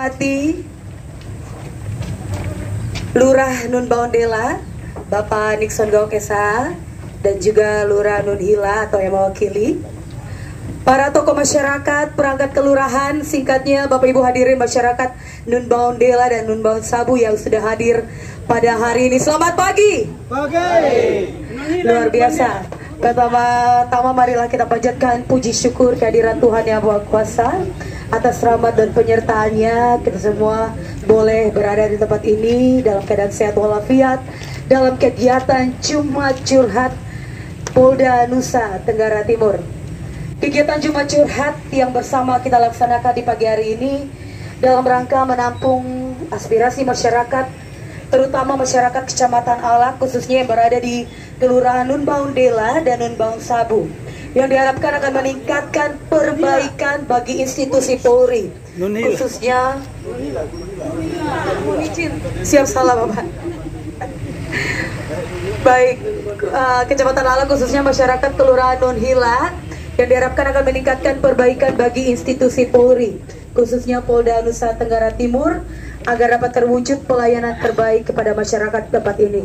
Hati Lurah Nun Baondela, Bapak Nixon Gaukesa, dan juga Lurah Nun Hila atau yang mewakili, para tokoh masyarakat, perangkat kelurahan, singkatnya Bapak Ibu hadirin masyarakat Nun Baondela dan Nun Baon Sabu yang sudah hadir pada hari ini. Selamat pagi. Luar biasa. Pertama-tama marilah kita panjatkan puji syukur kehadiran Tuhan Yang Maha Kuasa atas rahmat dan penyertaannya. Kita semua boleh berada di tempat ini dalam keadaan sehat walafiat dalam kegiatan Jumat Curhat Polda Nusa Tenggara Timur. Kegiatan Jumat Curhat yang bersama kita laksanakan di pagi hari ini dalam rangka menampung aspirasi masyarakat, terutama masyarakat Kecamatan Alak, khususnya yang berada di Kelurahan Nun Baondela dan Nun Baon Sabu, yang diharapkan akan meningkatkan perbaikan bagi institusi Polri, khususnya siap salah Bapak. Baik, Kecamatan Alak khususnya masyarakat Kelurahan Nun Hila yang diharapkan akan meningkatkan perbaikan bagi institusi Polri, khususnya Polda Nusa Tenggara Timur, agar dapat terwujud pelayanan terbaik kepada masyarakat tempat ini.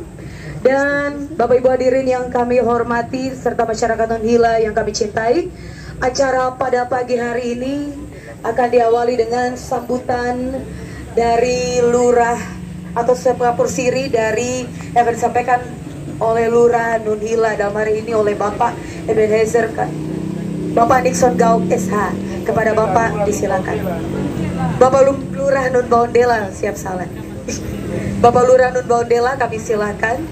Dan Bapak Ibu hadirin yang kami hormati serta masyarakat Nun Hila yang kami cintai, acara pada pagi hari ini akan diawali dengan sambutan dari Lurah atau Sepapur Siri dari yang akan disampaikan oleh Lurah Nun Hila dalam hari ini oleh Bapak Ebenezer Bapak Nixon Gauk SH. Kepada Bapak disilakan. Bapak Lurah Nun Baondela, siap salah. Bapak Lurah Nun Baondela kami silakan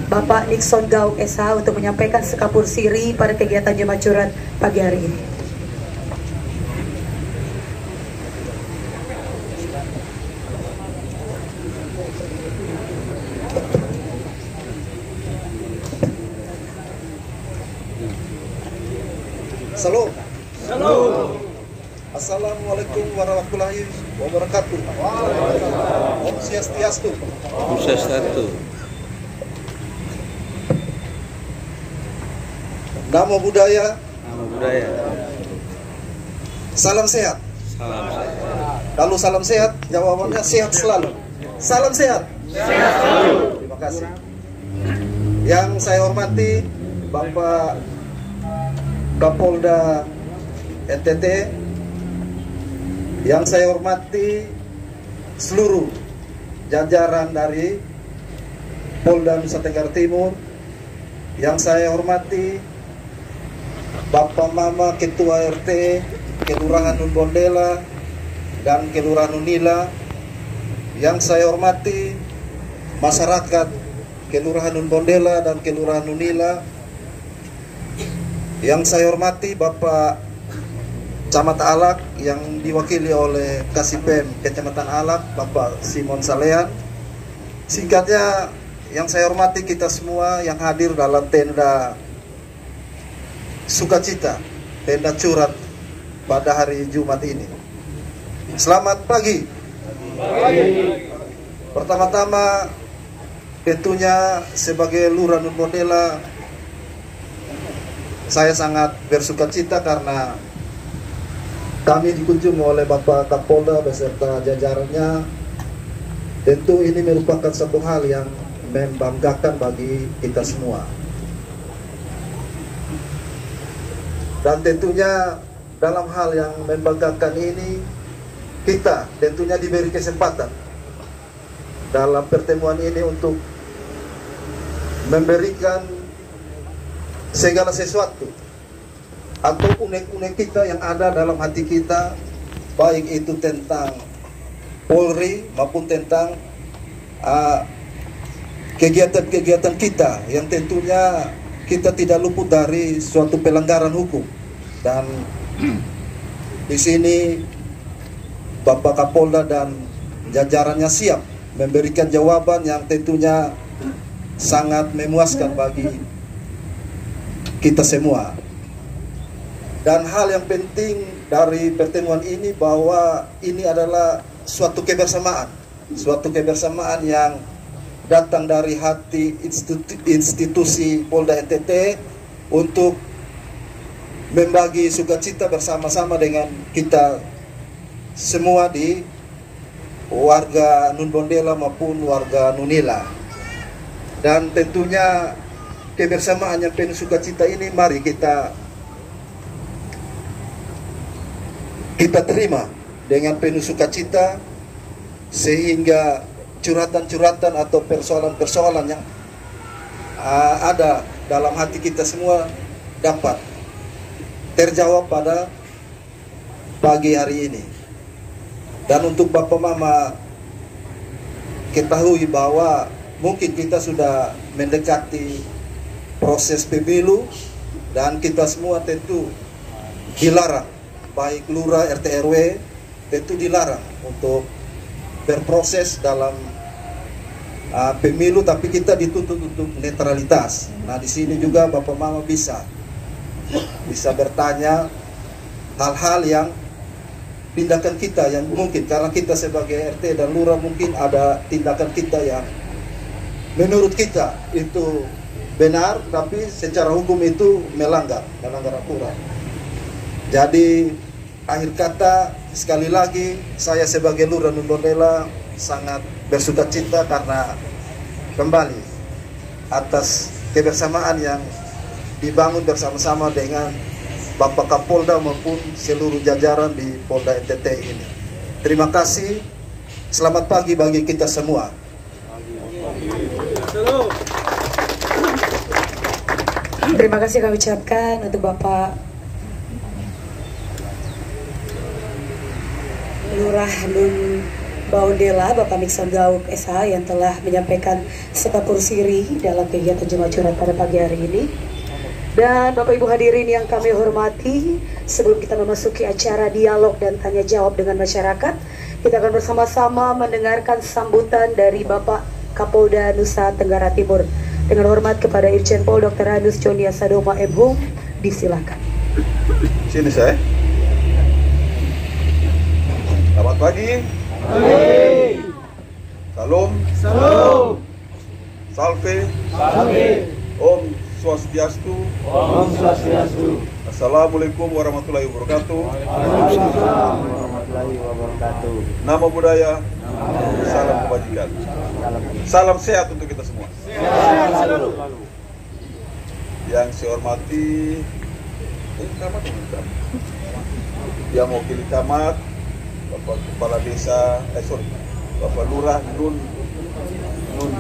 Bapak Nixon Gauk SH untuk menyampaikan sekapur siri pada kegiatan Jumat Curhat pagi hari ini. Salam. Assalamualaikum warahmatullahi wabarakatuh. Om Swastiastu. Om Swastiastu. Namo Buddhaya. Namo Buddhaya. Salam sehat. Salam sehat. Kalau salam sehat, jawabannya sehat selalu. Salam sehat. Sehat selalu. Terima kasih. Yang saya hormati Bapak Kapolda NTT, yang saya hormati seluruh jajaran dari Polda Nusa Tenggara Timur, yang saya hormati Bapak Mama Ketua RT Kelurahan Nun Baondela dan Kelurahan Nun Hila, yang saya hormati masyarakat Kelurahan Nun Baondela dan Kelurahan Nun Hila, yang saya hormati Bapak Camat Alak yang diwakili oleh Kasipem Kecamatan Alak, Bapak Simon Salean. Singkatnya, yang saya hormati kita semua yang hadir dalam tenda sukacita, tenda curhat pada hari Jumat ini. Selamat pagi. Pertama-tama tentunya sebagai Lurah Nun Baondela, saya sangat bersukacita karena kami dikunjungi oleh Bapak Kapolda beserta jajarannya. Tentu ini merupakan satu hal yang membanggakan bagi kita semua. Dan tentunya dalam hal yang membanggakan ini, kita tentunya diberi kesempatan dalam pertemuan ini untuk memberikan segala sesuatu atau unek-unek kita yang ada dalam hati kita, baik itu tentang Polri maupun tentang kegiatan-kegiatan kita yang tentunya kita tidak luput dari suatu pelanggaran hukum. Dan di sini Bapak Kapolda dan jajarannya siap memberikan jawaban yang tentunya sangat memuaskan bagi kita semua. Dan hal yang penting dari pertemuan ini bahwa ini adalah suatu kebersamaan yang datang dari hati institusi Polda NTT untuk membagi sukacita bersama-sama dengan kita semua di warga Nun Bondela maupun warga Nunila. Dan tentunya kebersamaan yang penuh sukacita ini mari kita terima dengan penuh sukacita, sehingga curhatan-curhatan atau persoalan-persoalan yang ada dalam hati kita semua dapat terjawab pada pagi hari ini. Dan untuk Bapak Mama ketahui bahwa mungkin kita sudah mendekati proses pemilu dan kita semua tentu dilarang, baik lurah, RT RW tentu dilarang untuk berproses dalam pemilu, tapi kita dituntut untuk netralitas. Nah, di sini juga Bapak Mama bisa bertanya hal-hal yang tindakan kita yang mungkin karena kita sebagai RT dan lurah mungkin ada tindakan kita yang menurut kita itu benar, tapi secara hukum itu melanggar aturan. Jadi akhir kata, sekali lagi saya sebagai lurah Nun Bondela sangat bersukacita karena kembali atas kebersamaan yang dibangun bersama-sama dengan Bapak Kapolda maupun seluruh jajaran di Polda NTT ini. Terima kasih. Selamat pagi bagi kita semua. Terima kasih kami ucapkan untuk Bapak Lurah Nun Bondela, Bapak Nixon Gauk SH yang telah menyampaikan sekapur siri dalam kegiatan Jumat Curhat pada pagi hari ini. Dan Bapak Ibu hadirin yang kami hormati, sebelum kita memasuki acara dialog dan tanya jawab dengan masyarakat, kita akan bersama-sama mendengarkan sambutan dari Bapak Kapolda Nusa Tenggara Timur. Dengan hormat kepada Irjen Pol Dr. Anus Conia Sadoma M. Hum, disilakan. Sini saya. Selamat pagi. Salam. Salam. Salve. Salve. Om Swastiastu. Om Swastiastu. Assalamualaikum warahmatullahi wabarakatuh. Waalaikumsalam warahmatullahi wabarakatuh. Nama budaya. Salam kebajikan. Salam sehat untuk kita semua. Sehat selalu. Yang saya hormati yang mewakili camat, Bapak Kepala Desa, Bapak Lurah Nun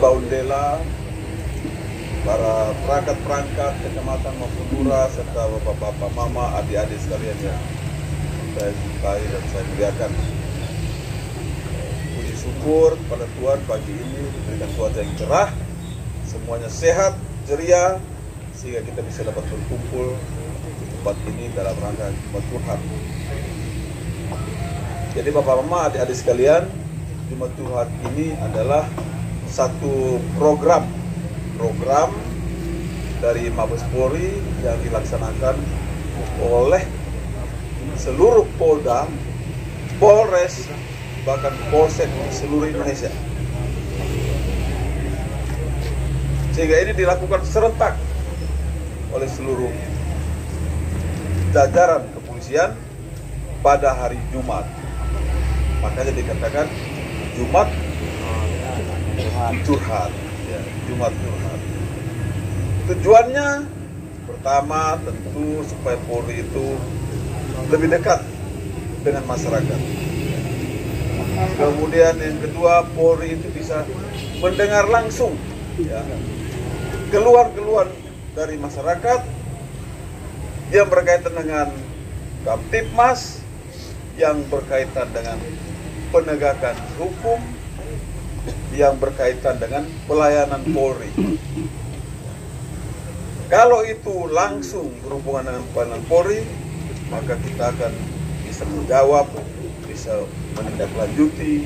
Bondela, para perangkat-perangkat kecamatan maupun lurah, serta bapak-bapak, mama, adik-adik sekalian yang saya cintai dan saya muliakan. Puji syukur pada Tuhan pagi ini diberikan cuaca yang cerah, semuanya sehat, ceria, sehingga kita bisa dapat berkumpul di tempat ini dalam rangka Jumat Curhat. Jadi bapak mama, adik-adik sekalian, Jumat Curhat ini adalah satu program dari Mabes Polri yang dilaksanakan oleh seluruh Polda, Polres, bahkan Polsek di seluruh Indonesia. Sehingga ini dilakukan serentak oleh seluruh jajaran kepolisian pada hari Jumat. Makanya dikatakan Jumat Curhat. Ya, Jumat Curhat. Tujuannya pertama tentu supaya Polri itu lebih dekat dengan masyarakat. Kemudian yang kedua, Polri itu bisa mendengar langsung ya, keluhan-keluhan dari masyarakat yang berkaitan dengan Kamtibmas, yang berkaitan dengan penegakan hukum, yang berkaitan dengan pelayanan Polri. Kalau itu langsung berhubungan dengan pelayanan Polri, maka kita akan bisa menjawab, bisa menindaklanjuti,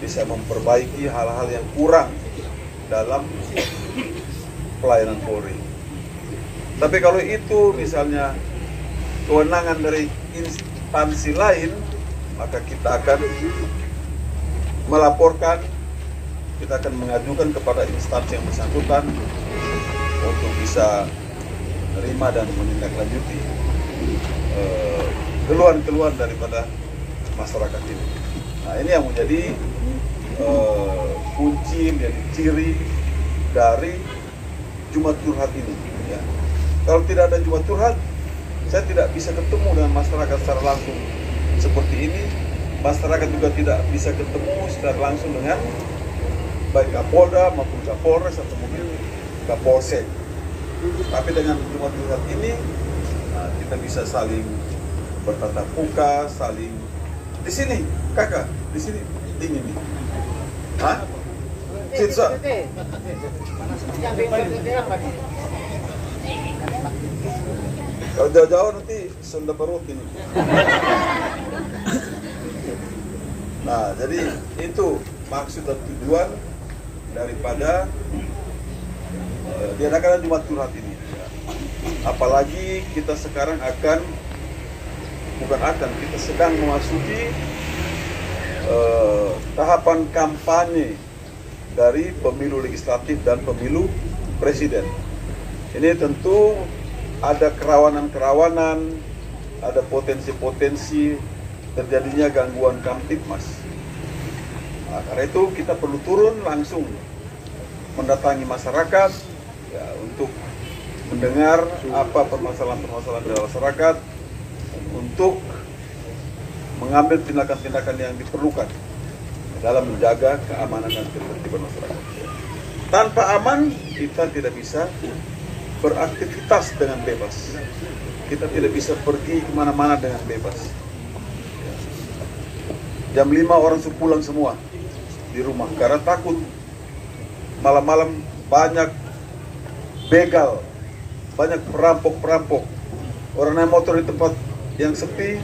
bisa memperbaiki hal-hal yang kurang dalam pelayanan Polri. Tapi kalau itu misalnya kewenangan dari instansi lain, maka kita akan melaporkan, kita akan mengajukan kepada instansi yang bersangkutan untuk bisa menerima dan menindaklanjuti keluhan-keluhan daripada masyarakat ini. Nah, ini yang menjadi kunci, menjadi ciri dari Jumat Curhat ini. Ya. Kalau tidak ada Jumat Curhat, saya tidak bisa ketemu dengan masyarakat secara langsung seperti ini. Masyarakat juga tidak bisa ketemu secara langsung dengan baik Kapolda maupun Kapolres atau mungkin Kapolsek. Tapi dengan Jumat Curhat ini, kita bisa saling bertatap muka, saling di sini, kakak, di sini dingin nih. Hah? Sitsa. Kalau jauh-jauh nanti Sunda perut ini. Nah, jadi itu maksud dan tujuan daripada diadakan Jumat Curhat ini. Apalagi kita sekarang kita sedang memasuki tahapan kampanye dari pemilu legislatif dan pemilu presiden. Ini tentu ada kerawanan-kerawanan, ada potensi-potensi terjadinya gangguan Kamtibmas. Nah, karena itu kita perlu turun langsung mendatangi masyarakat ya, untuk mendengar apa permasalahan-permasalahan dari masyarakat, untuk mengambil tindakan-tindakan yang diperlukan dalam menjaga keamanan dan ketertiban masyarakat. Tanpa aman, kita tidak bisa beraktivitas dengan bebas. Kita tidak bisa pergi kemana-mana dengan bebas. Jam 5 orang suruh pulang semua di rumah karena takut malam-malam banyak begal, banyak perampok-perampok. Orang naik motor di tempat yang sepi,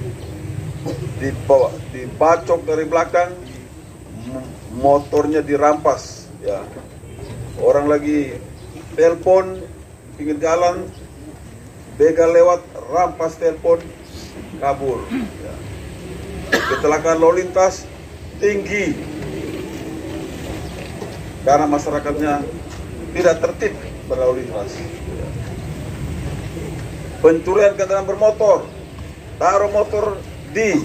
dibawa, dibacok dari belakang, motornya dirampas. Ya. Orang lagi telepon pinggir jalan, begal lewat, rampas telepon, kabur. Ya. Kecelakaan lalu lintas tinggi karena masyarakatnya tidak tertib berlalu lintas. Ya. Pencurian kendaraan bermotor, taruh motor di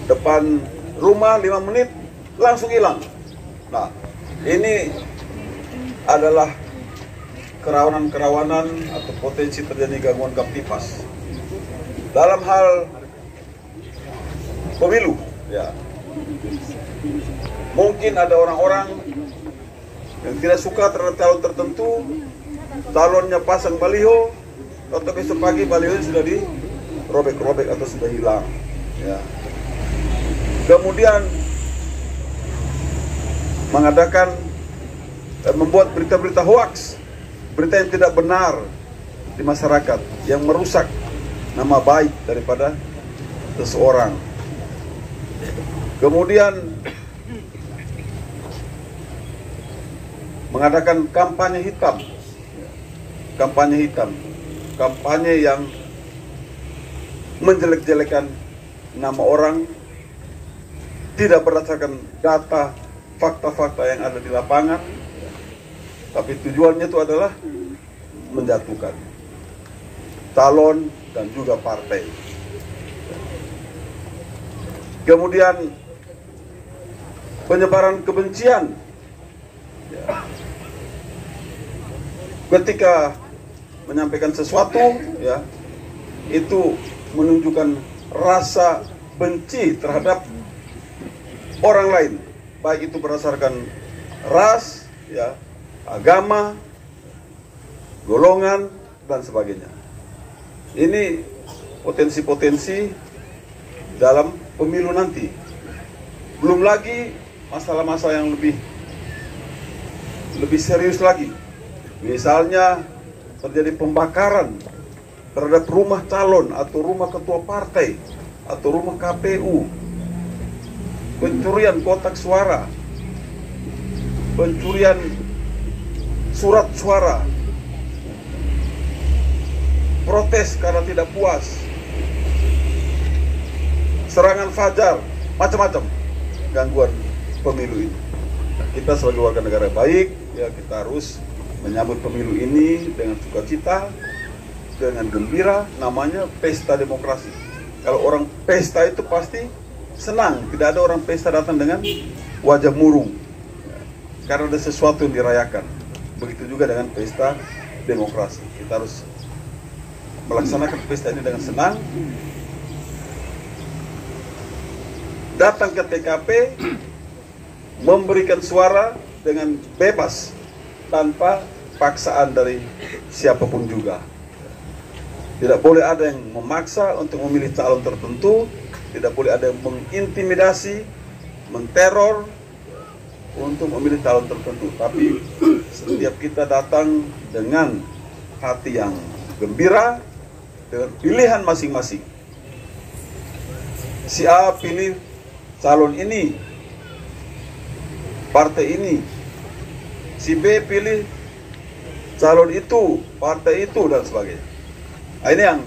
depan rumah 5 menit langsung hilang. Nah, ini adalah kerawanan-kerawanan atau potensi terjadi gangguan Kamtibmas dalam hal pemilu. Ya, mungkin ada orang-orang yang tidak suka terhadap calon tertentu, calonnya pasang baliho, atau besok pagi baliho sudah dirobek-robek atau sudah hilang. Ya. Kemudian mengadakan membuat berita-berita hoaks, berita yang tidak benar di masyarakat yang merusak nama baik daripada seseorang. Kemudian mengadakan kampanye hitam, kampanye yang menjelek-jelekan nama orang, tidak berdasarkan data, fakta-fakta yang ada di lapangan, tapi tujuannya itu adalah menjatuhkan calon dan juga partai. Kemudian penyebaran kebencian. Ketika menyampaikan sesuatu, ya, itu menunjukkan rasa benci terhadap orang lain, baik itu berdasarkan ras, ya, agama, golongan, dan sebagainya. Ini potensi-potensi dalam pemilu nanti. Belum lagi masalah-masalah yang lebih serius lagi. Misalnya terjadi pembakaran terhadap rumah calon atau rumah ketua partai atau rumah KPU, pencurian kotak suara, pencurian surat suara, protes karena tidak puas, serangan fajar, macam-macam gangguan pemilu ini. Kita sebagai warga negara baik, ya, kita harus menyambut pemilu ini dengan sukacita, dengan gembira. Namanya pesta demokrasi. Kalau orang pesta itu pasti senang, tidak ada orang pesta datang dengan wajah murung, karena ada sesuatu yang dirayakan. Begitu juga dengan pesta demokrasi, kita harus melaksanakan pesta ini dengan senang, datang ke TKP, memberikan suara dengan bebas, tanpa paksaan dari siapapun juga. Tidak boleh ada yang memaksa untuk memilih calon tertentu, tidak boleh ada yang mengintimidasi, menteror untuk memilih calon tertentu. Tapi setiap kita datang dengan hati yang gembira, dengan pilihan masing-masing. Si A pilih calon ini, partai ini. Si B pilih calon itu, partai itu, dan sebagainya. Nah, ini yang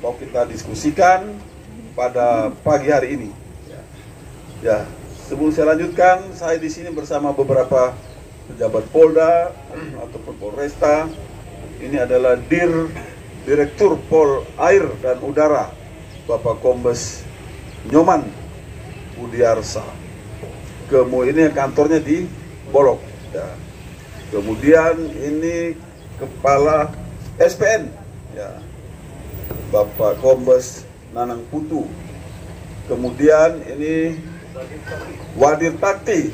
mau kita diskusikan pada pagi hari ini. Ya, sebelum saya lanjutkan, saya di sini bersama beberapa pejabat Polda ataupun Polresta. Ini adalah Direktur Pol Air dan Udara, Bapak Kombes Nyoman Budiarsa. Kemudian ini kantornya di Bolok. Ya. Kemudian ini Kepala SPN, ya, Bapak Kombes Nanang Putu. Kemudian ini Wadir Takti,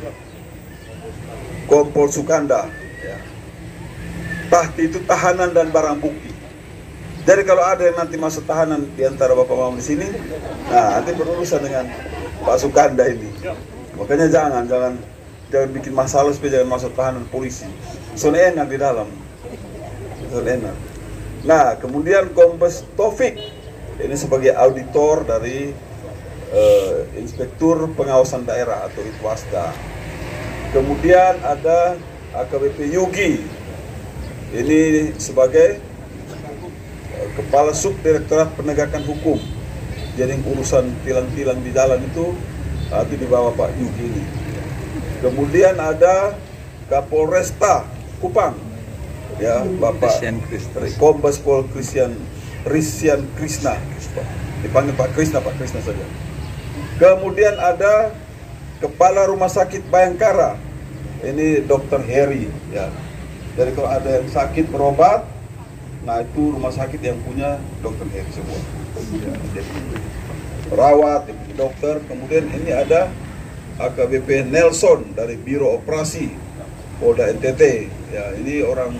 Kompol Sukanda. Ya. Tahti itu tahanan dan barang bukti. Jadi kalau ada yang nanti masuk tahanan di antara Bapak Mama di sini, nah nanti berurusan dengan Pak Sukanda ini. Makanya jangan bikin masalah supaya jangan masuk tahanan polisi. Soalnya enak di dalam. Soalnya enak. Nah, kemudian Kombes Taufik, ini sebagai auditor dari Inspektur Pengawasan Daerah atau ITWASDA. Kemudian ada AKBP Yugi, ini sebagai Kepala Subdirektorat Penegakan Hukum. Jadi urusan tilang-tilang di jalan itu di bawah Pak Yugi ini. Kemudian ada Kapolresta Kupang, ya, Bapak Kombes Pol Christian Krishna, dipanggil Pak Krishna saja. Kemudian ada Kepala Rumah Sakit Bayangkara, ini Dr. Heri, ya. Jadi kalau ada yang sakit berobat, nah itu rumah sakit yang punya Dr. Heri semua. Ya, jadi perawat, dokter. Kemudian ini ada AKBP Nelson dari Biro Operasi Polda NTT. Ya, ini orang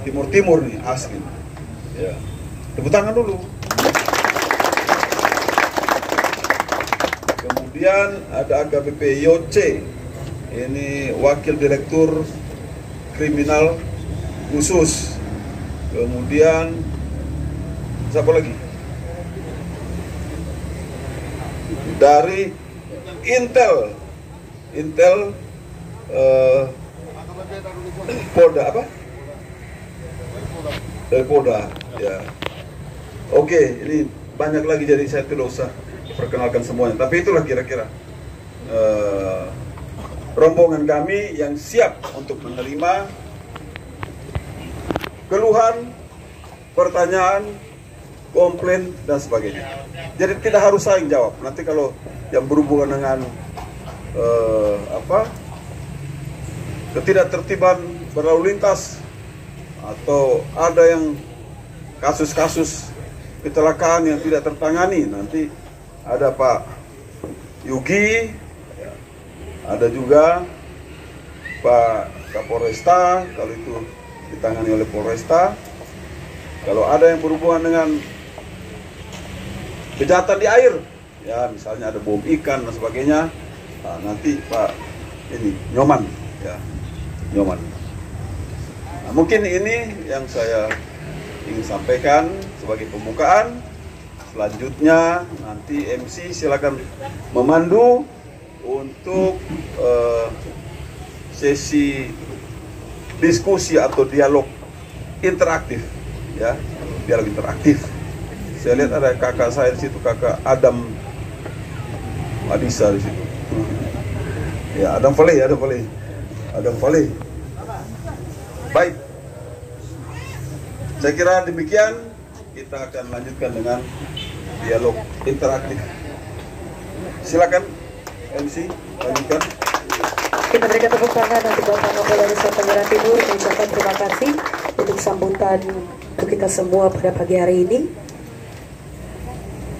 Timur nih, asli. Ya. Tepuk tangan dulu. Kemudian ada AKBP Yoce, ini Wakil Direktur Kriminal Khusus. Kemudian siapa lagi? Dari Intel Polda apa? Dari Polda, ya. Oke, ini banyak lagi, jadi saya tidak usah perkenalkan semuanya. Tapi itulah kira-kira rombongan kami yang siap untuk menerima keluhan, pertanyaan, komplain, dan sebagainya. Jadi tidak harus saya yang jawab. Nanti kalau yang berhubungan dengan ketidaktertiban berlalu lintas, atau ada yang kasus-kasus kecelakaan yang tidak tertangani, nanti ada Pak Yugi, ada juga Pak Kapolresta, kalau itu ditangani oleh Polresta. Kalau ada yang berhubungan dengan kejahatan di air, ya misalnya ada bom ikan dan sebagainya, nah, nanti Pak ini Nyoman, ya, Nyoman. Nah, mungkin ini yang saya ingin sampaikan sebagai pembukaan. Selanjutnya nanti MC silakan memandu untuk sesi diskusi atau dialog interaktif, ya, dialog interaktif. Saya lihat ada kakak saya di situ, kakak Adam Adisa di situ. Ya, Adam Faleh. Baik. Saya kira demikian. Kita akan lanjutkan dengan dialog interaktif. Silakan MC lanjutkan. Kita berikan tepuk tangan untuk Bapak Kapolda Nusa Tenggara Timur, mengucapkan terima kasih untuk sambutan untuk kita semua pada pagi hari ini.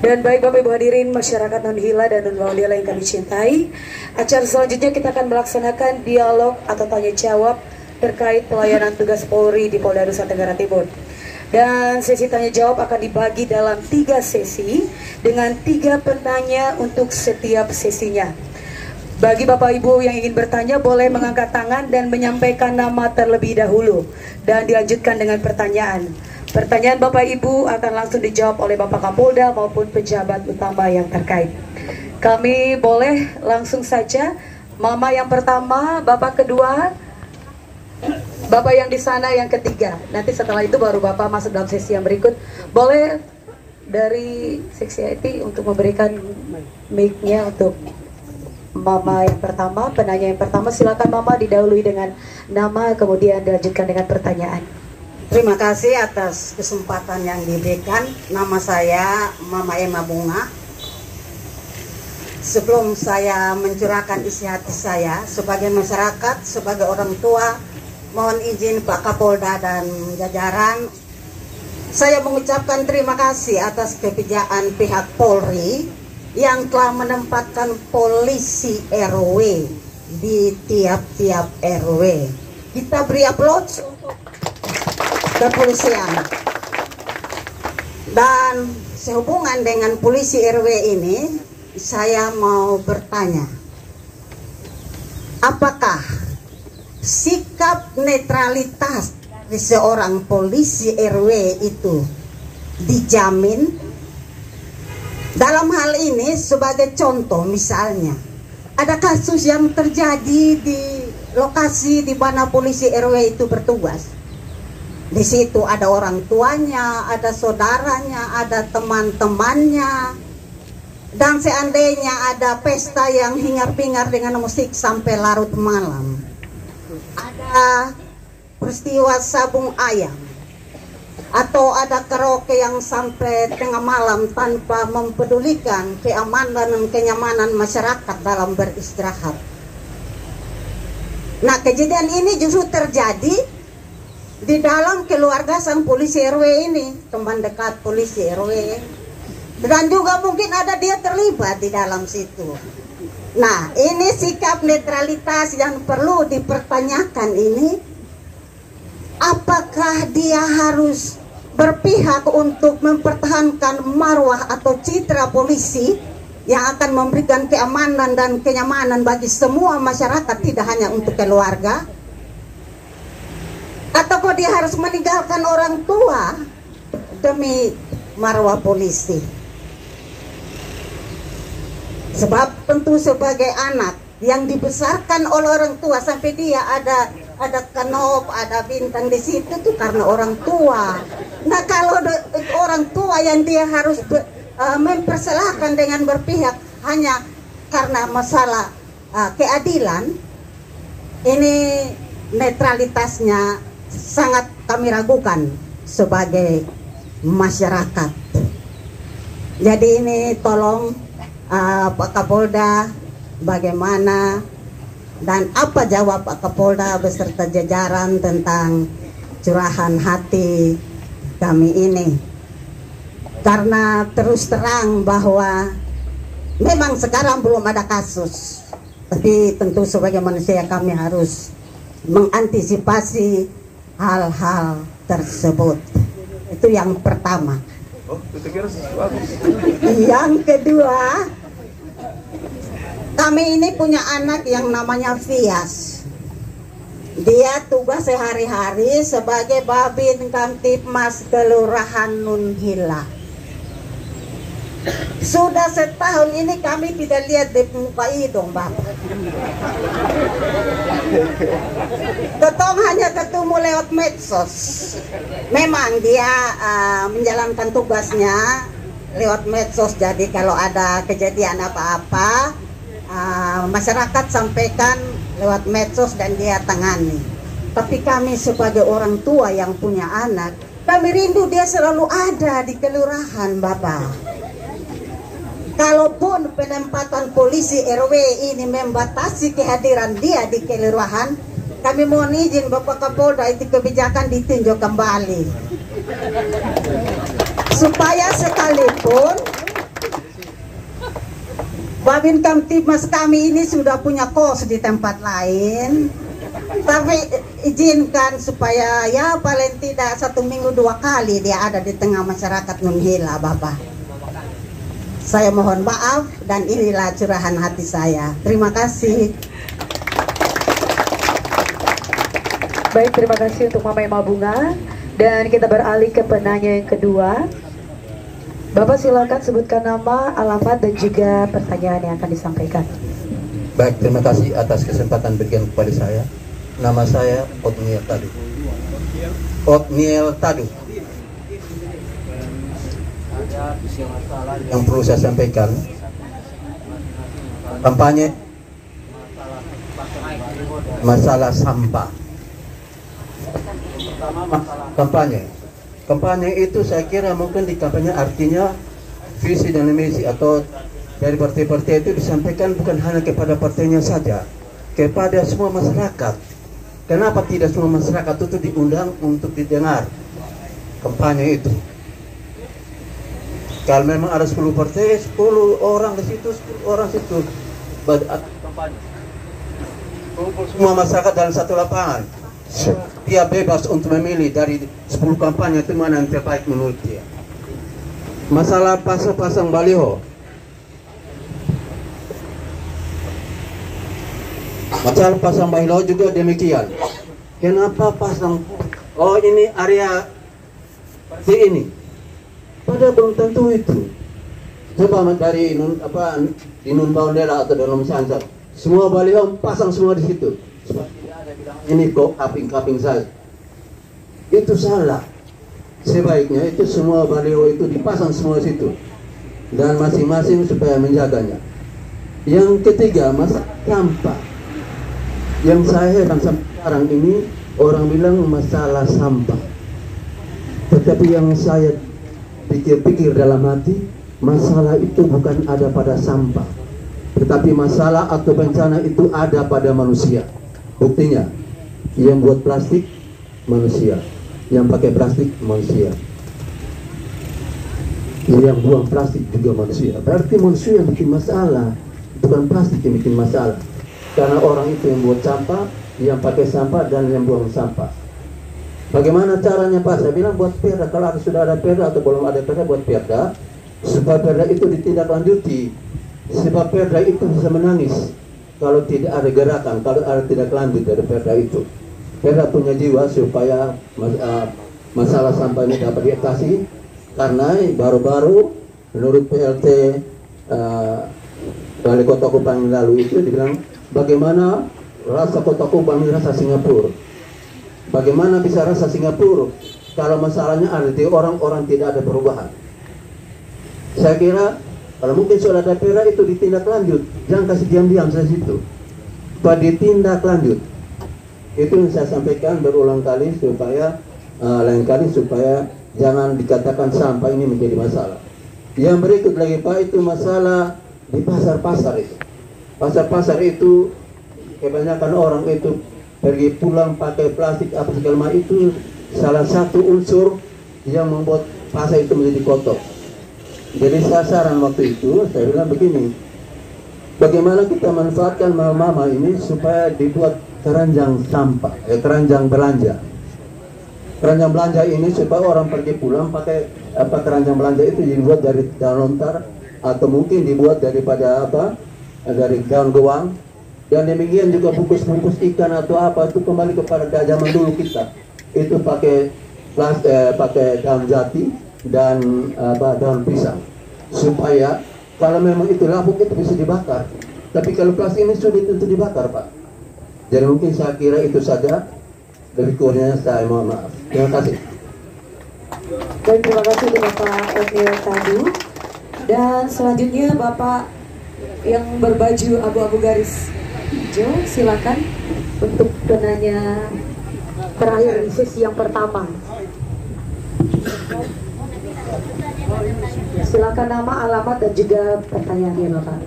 Dan baik Bapak Ibu hadirin masyarakat non-hila dan non-baundela yang kami cintai, acara selanjutnya kita akan melaksanakan dialog atau tanya jawab terkait pelayanan tugas Polri di Polda Nusa Tenggara Timur. Dan sesi tanya jawab akan dibagi dalam 3 sesi dengan 3 penanya untuk setiap sesinya. Bagi Bapak Ibu yang ingin bertanya boleh mengangkat tangan dan menyampaikan nama terlebih dahulu dan dilanjutkan dengan pertanyaan. Pertanyaan Bapak Ibu akan langsung dijawab oleh Bapak Kapolda maupun pejabat utama yang terkait. Kami boleh langsung saja. Mama yang pertama, Bapak kedua, Bapak yang di sana yang ketiga. Nanti setelah itu baru Bapak masuk dalam sesi yang berikut. Boleh dari seksi IT untuk memberikan mic-nya untuk Mama yang pertama, penanya yang pertama. Silakan Mama didahului dengan nama kemudian dilanjutkan dengan pertanyaan. Terima kasih atas kesempatan yang diberikan. Nama saya Mama Emma Bunga. Sebelum saya mencurahkan isi hati saya sebagai masyarakat, sebagai orang tua, mohon izin Pak Kapolda dan jajaran, saya mengucapkan terima kasih atas kebijakan pihak Polri yang telah menempatkan polisi RW di tiap-tiap RW. Kita beri aplaus untuk kepolisian. Dan sehubungan dengan polisi RW ini, saya mau bertanya, apakah sikap netralitas dari seorang polisi RW itu dijamin? Dalam hal ini sebagai contoh misalnya, ada kasus yang terjadi di lokasi di mana polisi RW itu bertugas. Di situ ada orang tuanya, ada saudaranya, ada teman-temannya. Dan seandainya ada pesta yang hingar-bingar dengan musik sampai larut malam. Ada peristiwa sabung ayam. Atau ada karaoke yang sampai tengah malam tanpa mempedulikan keamanan dan kenyamanan masyarakat dalam beristirahat. Nah, kejadian ini justru terjadi di dalam keluarga sang polisi RW ini, teman dekat polisi RW, dan juga mungkin ada dia terlibat di dalam situ. Nah, ini sikap netralitas yang perlu dipertanyakan ini. Apakah dia harus berpihak untuk mempertahankan marwah atau citra polisi yang akan memberikan keamanan dan kenyamanan bagi semua masyarakat, tidak hanya untuk keluarga? Atau kok dia harus meninggalkan orang tua demi marwah polisi? Sebab tentu sebagai anak yang dibesarkan oleh orang tua sampai dia ada kenop, ada bintang di situ tuh karena orang tua. Nah, kalau orang tua yang dia harus mempersalahkan dengan berpihak hanya karena masalah keadilan, ini netralitasnya sangat kami ragukan sebagai masyarakat. Jadi ini tolong Pak Kapolda, bagaimana dan apa jawab Pak Kapolda beserta jajaran tentang curahan hati kami ini. Karena terus terang bahwa memang sekarang belum ada kasus, tapi tentu sebagai manusia kami harus mengantisipasi hal-hal tersebut. Itu yang pertama. Yang kedua, kami ini punya anak yang namanya Fias. Dia tugas sehari-hari sebagai Babin Kamtipmas Kelurahan Nunhila. Sudah setahun ini kami tidak lihat di muka hidung Bapak. Ketong hanya ketemu lewat medsos. Memang dia menjalankan tugasnya lewat medsos. Jadi kalau ada kejadian apa-apa, masyarakat sampaikan lewat medsos dan dia tangani. Tapi kami sebagai orang tua yang punya anak, kami rindu dia selalu ada di kelurahan Bapak. kalaupun penempatan polisi RW ini membatasi kehadiran dia di kelurahan, kami mohon izin Bapak Kapolda itu kebijakan ditinjau kembali. Supaya sekalipun Babin Kamtibmas kami ini sudah punya kos di tempat lain, tapi izinkan supaya ya paling tidak 1 minggu 2 kali dia ada di tengah masyarakat Nunhila, Bapak. Saya mohon maaf dan inilah curahan hati saya. Terima kasih. Baik, terima kasih untuk Mama Emma Bunga. Dan kita beralih ke penanya yang kedua. Bapak silakan sebutkan nama, alamat, dan juga pertanyaan yang akan disampaikan. Baik, terima kasih atas kesempatan berikan kepada saya. Nama saya Otniel Tadu. Otniel Tadu. Yang perlu saya sampaikan, kampanye masalah sampah. Kampanye itu saya kira mungkin di kampanye artinya visi dan misi atau dari partai-partai itu disampaikan bukan hanya kepada partainya saja, kepada semua masyarakat. Kenapa tidak semua masyarakat itu diundang untuk didengar kampanye itu? Kalau memang ada 10 partai, 10 orang di situ, 10 orang situ. Semua masyarakat dalam satu lapangan. Dia bebas untuk memilih dari 10 kampanye itu mana yang terbaik menurut dia. Masalah pasang baliho. Masalah pasang baliho juga demikian. Kenapa pasang? Oh, ini area di ini. Padahal belum tentu itu. Coba dari di Nun Baundela atau dalam Sansar, semua baliho pasang semua di situ. Ini kok kaping-kaping saja. Itu salah. Sebaiknya itu semua baliho itu dipasang semua di situ dan masing-masing supaya menjaganya. Yang ketiga, masalah sampah. Yang saya heran sampai sekarang ini orang bilang masalah sampah. Tetapi yang saya pikir-pikir dalam hati, masalah itu bukan ada pada sampah, tetapi masalah atau bencana itu ada pada manusia. Buktinya, yang buat plastik manusia, yang pakai plastik manusia, yang buang plastik juga manusia. Berarti manusia yang bikin masalah, bukan plastik yang bikin masalah. Karena orang itu yang buat sampah, yang pakai sampah, dan yang buang sampah. Bagaimana caranya Pak? Saya bilang buat perda. Kalau sudah ada perda atau belum ada perda, buat perda supaya perda itu ditindaklanjuti. Sebab perda itu bisa menangis kalau tidak ada gerakan, kalau ada tidak lanjut dari perda itu. Perda punya jiwa supaya masalah sampah ini dapat diatasi. Karena baru-baru menurut PLT Wali Kota Kupang lalu itu dibilang bagaimana rasa Kota Kupang ini rasa Singapura. Bagaimana bisa rasa Singapura kalau masalahnya ada di orang-orang tidak ada perubahan? Saya kira kalau mungkin sudah ada perda itu ditindak lanjut, jangan kasih diam-diam saja situ. Pak, ditindak lanjut. Itu yang saya sampaikan berulang kali supaya lain kali supaya jangan dikatakan sampah ini menjadi masalah. Yang berikut lagi Pak, itu masalah di pasar-pasar itu. Pasar-pasar itu kebanyakan orang itu pergi pulang pakai plastik apa segala macam, itu salah satu unsur yang membuat pasar itu menjadi kotor. Jadi sasaran waktu itu saya bilang begini, bagaimana kita manfaatkan mama ini supaya dibuat keranjang sampah, keranjang belanja. Keranjang belanja ini supaya orang pergi pulang pakai keranjang belanja itu dibuat dari daun lontar atau mungkin dibuat daripada dari daun goang. Dan demikian juga bungkus-bungkus ikan atau apa itu kembali kepada zaman dulu kita. Itu pakai daun jati dan daun pisang. Supaya kalau memang itu lapuk itu bisa dibakar. Tapi kalau plastik ini sulit untuk dibakar Pak. Jadi mungkin saya kira itu saja. Lebih kurangnya saya mohon maaf. Terima kasih. Dan terima kasih Bapak Otniel Tadu. Dan selanjutnya Bapak yang berbaju abu-abu garis hijau, silakan untuk penanya terakhir di sesi yang pertama. Silakan nama, alamat, dan juga pertanyaannya Bapak.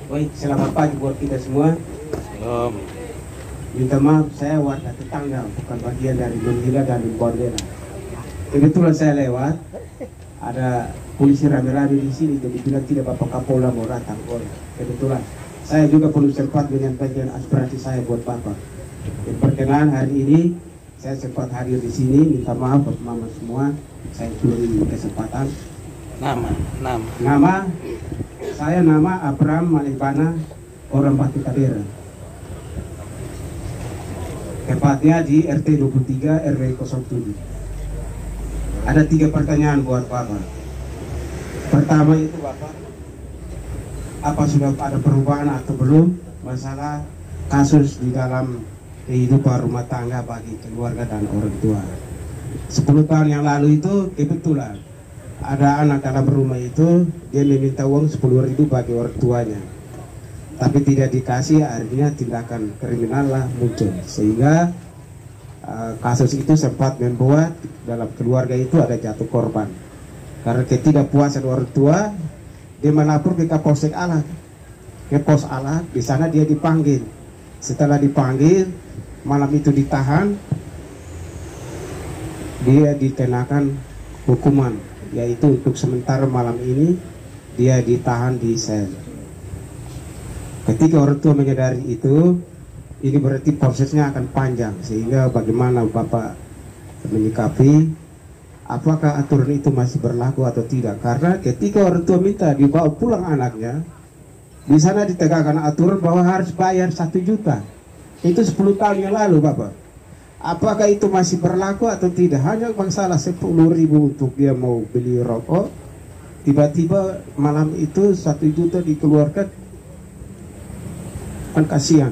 Baik, selamat pagi buat kita semua. Minta maaf, saya warga tetangga, bukan bagian dari Nunhila dan Bondela. Kebetulan saya lewat, ada polisi rame-rame di sini, jadi bilang tidak Bapak Kapolda mau datang. Kebetulan saya juga perlu sempat menyampaikan aspirasi saya buat Bapak. Perkenalan hari ini saya sempat hadir di sini, minta maaf buat mama semua, saya curi kesempatan. Nama saya Abraham Malibana, orang Batu Kadera. Tepatnya di RT 23 RW 07. Ada 3 pertanyaan buat Bapak. Pertama itu Bapak, apa sudah ada perubahan atau belum masalah kasus di dalam kehidupan rumah tangga bagi keluarga dan orang tua? 10 tahun yang lalu itu kebetulan ada anak dalam rumah itu, dia meminta uang 10.000 bagi orang tuanya, tapi tidak dikasih, akhirnya tindakan kriminal lah muncul, sehingga kasus itu sempat membuat dalam keluarga itu ada jatuh korban. Karena ketidakpuasan orang tua, dia melapor ke Kapolsek Alak, ke Pos Alak. Di sana dia dipanggil. Setelah dipanggil, malam itu ditahan, dia dikenakan hukuman, yaitu untuk sementara malam ini dia ditahan di sel. Ketika orang tua menyadari itu, ini berarti prosesnya akan panjang, sehingga bagaimana Bapak menyikapi, apakah aturan itu masih berlaku atau tidak? Karena ketika orang tua minta dibawa pulang anaknya, di sana ditegakkan aturan bahwa harus bayar 1 juta. Itu 10 tahun yang lalu Bapak. Apakah itu masih berlaku atau tidak? Hanya masalah 10.000 untuk dia mau beli rokok, tiba-tiba malam itu 1 juta dikeluarkan, kan kasihan.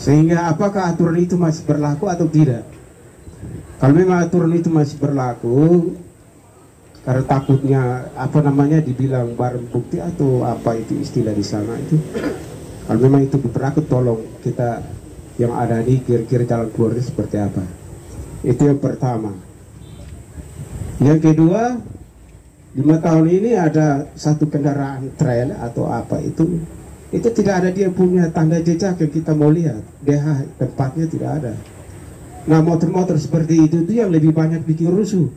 Sehingga apakah aturan itu masih berlaku atau tidak? Kalau memang aturan itu masih berlaku, karena takutnya dibilang barang bukti atau apa itu istilah di sana itu, kalau memang itu berlaku, tolong kita yang ada di kira-kira jalan keluarnya seperti apa. Itu yang pertama. Yang kedua, 5 tahun ini ada satu kendaraan trail atau apa itu tidak ada dia punya tanda jejak yang kita mau lihat, DH tempatnya tidak ada. Nah, motor-motor seperti itu yang lebih banyak bikin rusuh.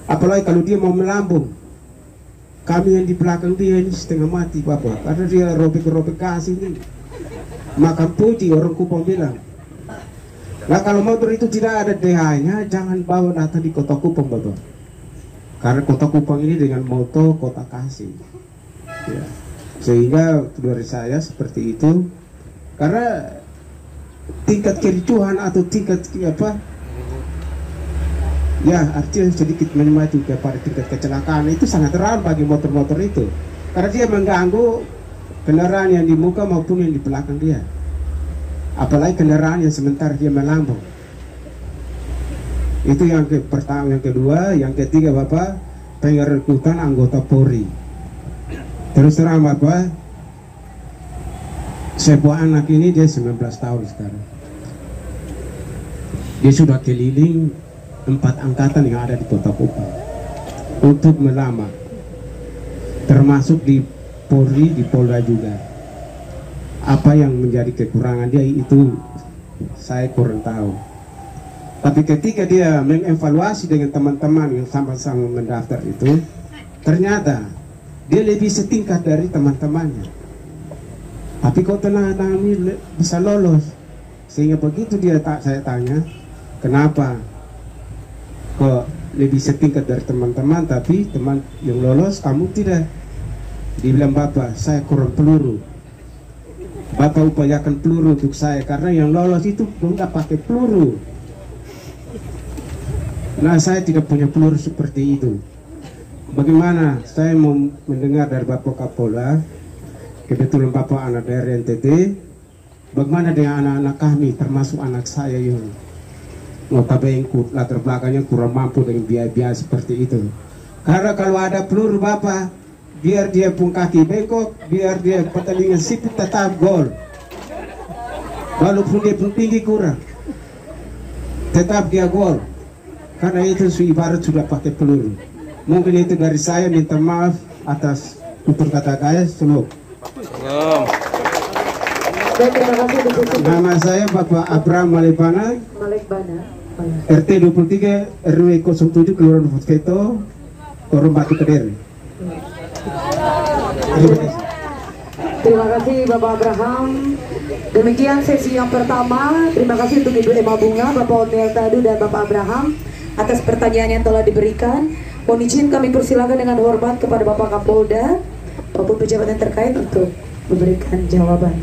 Apalagi kalau dia mau melambung, kami yang di belakang dia ini setengah mati Bapak, karena dia robek-robek gas ini. Makan puji, orang Kupang bilang. Nah, kalau motor itu tidak ada DH-nya, jangan bawa datang di kota Kupang Bapak, karena kota Kupang ini dengan moto kota kasih ya. Sehingga dari saya seperti itu, karena tingkat kericuhan atau tingkat artinya sedikit menyemati kepada tingkat kecelakaan itu sangat rawan bagi motor-motor itu, karena dia mengganggu kendaraan yang di muka maupun yang di belakang dia, apalagi kendaraan yang sementara dia melambung. Itu yang pertama. Yang kedua, yang ketiga Bapak, perekrutan anggota Polri. Terus terang Bapak, sebuah anak ini dia 19 tahun sekarang. Dia sudah keliling 4 angkatan yang ada di Kota Kupang untuk melamar, termasuk di Polri, di Polda juga. Apa yang menjadi kekurangan dia itu saya kurang tahu. Tapi ketika dia mengevaluasi dengan teman-teman yang sama-sama mendaftar itu, ternyata dia lebih setingkat dari teman-temannya. Tapi kok tenang-tenang ini bisa lolos? Sehingga begitu saya tanya, kenapa kok lebih setingkat dari teman-teman, tapi teman yang lolos kamu tidak? Dibilang Bapak, saya kurang peluru. Bapak upayakan peluru untuk saya, karena yang lolos itu nggak pakai peluru. Nah, saya tidak punya peluru seperti itu. Bagaimana saya mau mendengar dari Bapak Kapolda, kebetulan Bapak anak dari NTT, bagaimana dengan anak-anak kami, termasuk anak saya yang notabene latar belakangnya kurang mampu dengan biaya-biaya seperti itu. Karena kalau ada peluru Bapak, biar dia pun kaki bengkok, biar dia pertandingan sipit tetap gol, walaupun dia pun tinggi kurang, tetap dia gol. Karena itu ibarat sudah pakai peluru. Mungkin itu dari saya, minta maaf atas tutur kata saya. Selalu. Salam. Baik, terima kasih Bu Susi. Nama saya Bapak Abraham Malebana, Malekbana. RT 23 RW 07 Kelurahan Fosketo, Torong Batu Kediri. Terima kasih. Terima kasih Bapak Abraham. Demikian sesi yang pertama. Terima kasih untuk Ibu Emma Bunga, Bapak Otniel Tadu, dan Bapak Abraham atas pertanyaan yang telah diberikan. Mohon izin kami persilakan dengan hormat kepada Bapak Kapolda maupun pejabat yang terkait untuk memberikan jawaban.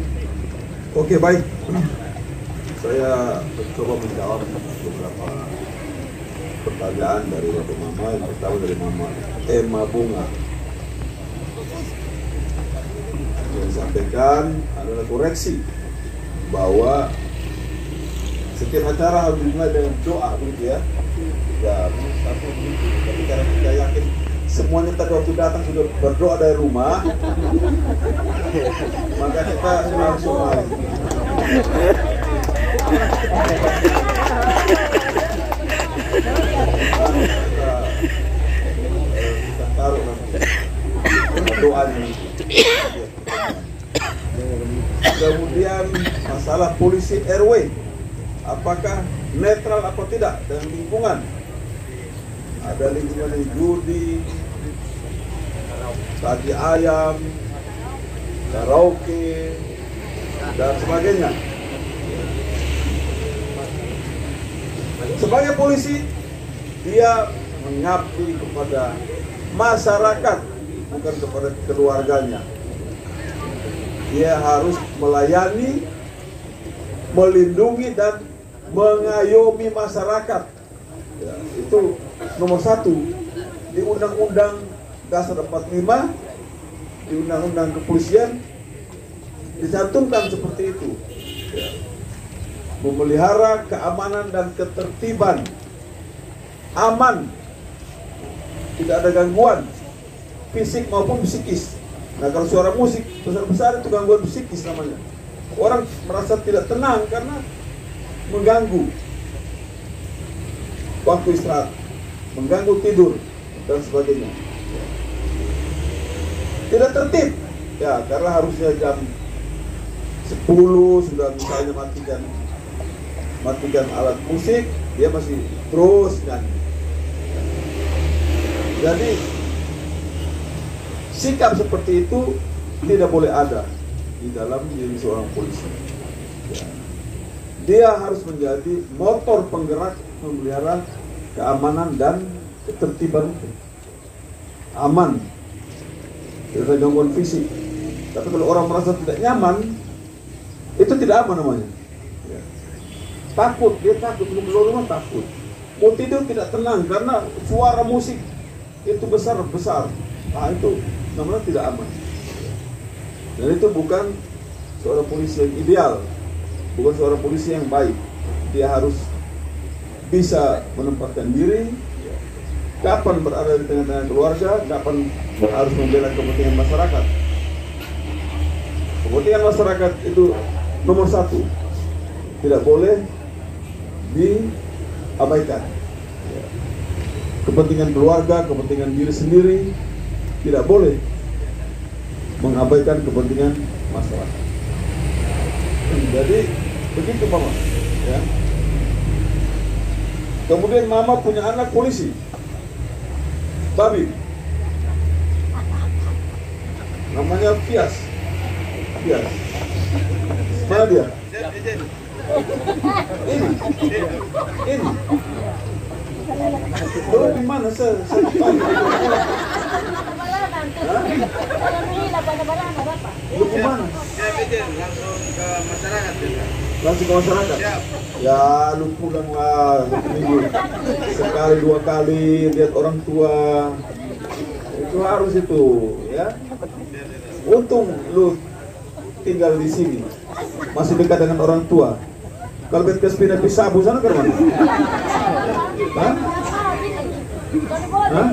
Oke, baik. Saya mencoba menjawab beberapa pertanyaan dari Bapak Mama. Yang pertama dari Mama Emma Bunga. Yang disampaikan adalah koreksi bahwa setiap acara harus dimulai dengan doa, begitu ya. Ya, tapi karena kita yakin semuanya tadi waktu datang sudah berdoa dari rumah, maka kita langsung mulai. Kita taruh nanti doanya. Kemudian masalah polisi RW, apakah netral atau tidak dengan lingkungan? Ada lingkungan yang judi, tadi ayam, karaoke, dan sebagainya. Sebagai polisi, dia mengabdi kepada masyarakat, bukan kepada keluarganya. Dia harus melayani, melindungi, dan mengayomi masyarakat. Ya, itu nomor 1 di Undang-Undang Dasar 45, di Undang-Undang Kepolisian dicantumkan seperti itu. Ya. Memelihara keamanan dan ketertiban, aman, tidak ada gangguan fisik maupun psikis. Nah, kalau suara musik besar-besar itu gangguan psikis namanya. Orang merasa tidak tenang karena mengganggu waktu istirahat, mengganggu tidur, dan sebagainya. Tidak tertib, ya, karena harusnya jam 10 sudah misalnya matikan alat musik, dia masih terus nyanyi. Jadi sikap seperti itu tidak boleh ada di dalam diri seorang polisi. Ya. Dia harus menjadi motor penggerak memelihara keamanan dan ketertiban, aman, tidak ada gangguan fisik. Tapi kalau orang merasa tidak nyaman, itu tidak aman namanya. Ya. Takut, dia takut, mau keluar rumah takut, mau tidur tidak tenang karena suara musik itu besar-besar. Nah, itu namanya tidak aman. Dan itu bukan seorang polisi yang ideal, bukan seorang polisi yang baik. Dia harus bisa menempatkan diri, kapan berada di tengah-tengah keluarga, kapan harus membela kepentingan masyarakat. Kepentingan masyarakat itu nomor 1, tidak boleh diabaikan. Kepentingan keluarga, kepentingan diri sendiri tidak boleh mengabaikan kepentingan masyarakat. Jadi begitu Mama, ya. Kemudian Mama punya anak polisi, Babi, namanya Fias. Mana dia? Ini. Lo di mana? Saya Lu kemana? Langsung ke masyarakat? Ya, lu pulang lah minggu sekali 2 kali lihat orang tua. Itu harus itu, ya. Untung lu tinggal di sini, masih dekat dengan orang tua. Kalau ke Spina Pisabu sana ke mana? Hah? Hah?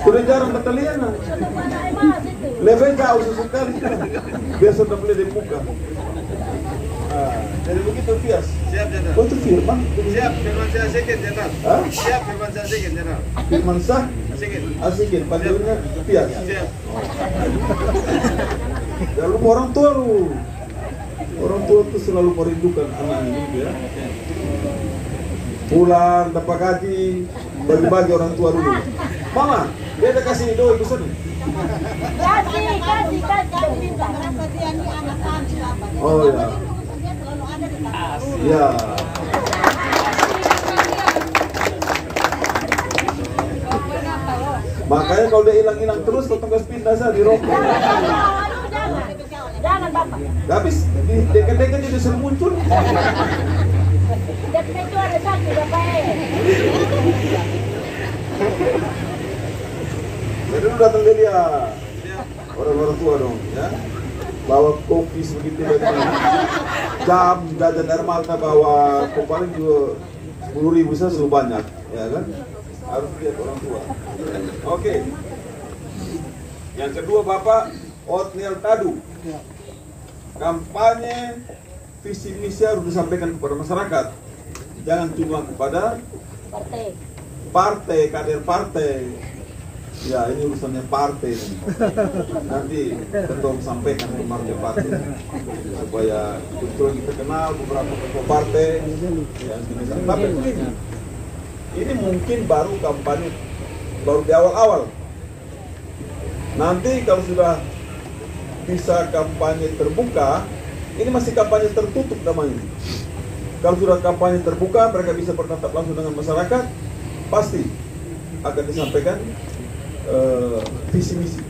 Udah jarang bertalian lah. Lebih jauh sesekali. Biasa udah boleh di muka. Jadi begitu Fias. Siap, Jenderal. Oh itu Firman. Siap, Firman Syah Sekjen, Jenderal. Hah? Siap, Firman Syah Sekjen, Jenderal. Firman Syah. Asikin, panggilannya Pias. Jangan lupa orang tua lu. Orang tua tuh selalu merindukan anaknya gitu ya. Pulang dapat gaji, bagi-bagi orang tua dulu. Mama, dia ada kasih doa itu sana. Oh ya. Ya. Makanya kalau dia hilang-hilang terus, kau tunggu pindah saja di rokok. Jangan Bapak. Habis di dekat-dekat dia disuruh muncul. Dekat itu ada satu Bapak. Jadi lu datang ke dia, orang-orang tua dong, ya. Bawa kopi sebegitu dari jam, jajan air mata bawa, kok paling juga 10.000 saja sudah banyak, ya kan? Harus lihat orang tua. Oke. Yang kedua Bapak Otniel Tadu. Kampanye visi misi harus disampaikan kepada masyarakat. Jangan cuma kepada partai, kader partai. Ya ini urusannya partai ini. Nanti ketua sampaikan ke partai supaya betul kita kenal beberapa ketua partai yang bisa. Tapi ini mungkin baru kampanye, baru di awal-awal. Nanti kalau sudah bisa kampanye terbuka, ini masih kampanye tertutup namanya. Kalau sudah kampanye terbuka, mereka bisa bertatap langsung dengan masyarakat, pasti akan disampaikan visi misi.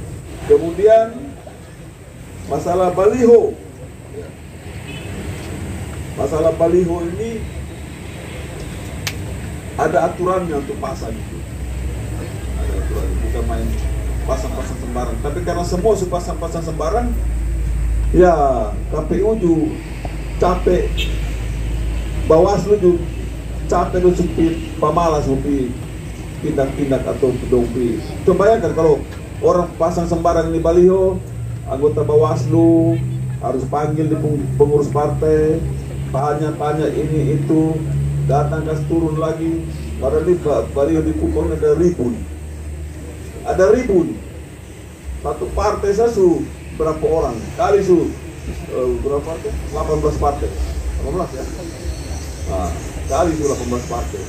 Kemudian masalah baliho. Masalah baliho ini ada aturannya untuk pasang itu. Ada aturan, bukan main pasang-pasang sembarang. Tapi karena semua sudah pasang-pasang sembarang, ya KPU juga capek, Bawaslu juga capek lu supir, pamalas supir tindak-tindak atau pedompi. Coba bayangkan kalau orang pasang sembarang di baliho, anggota Bawaslu harus panggil di pengurus partai, tanya-tanya ini itu, datang gas turun lagi. Padahal di baliho di kupon ada ribu. Ada ribu. Satu partai saya berapa orang? Kali berapa partai? 18 partai. 18 ya? Nah, kali 18 partai.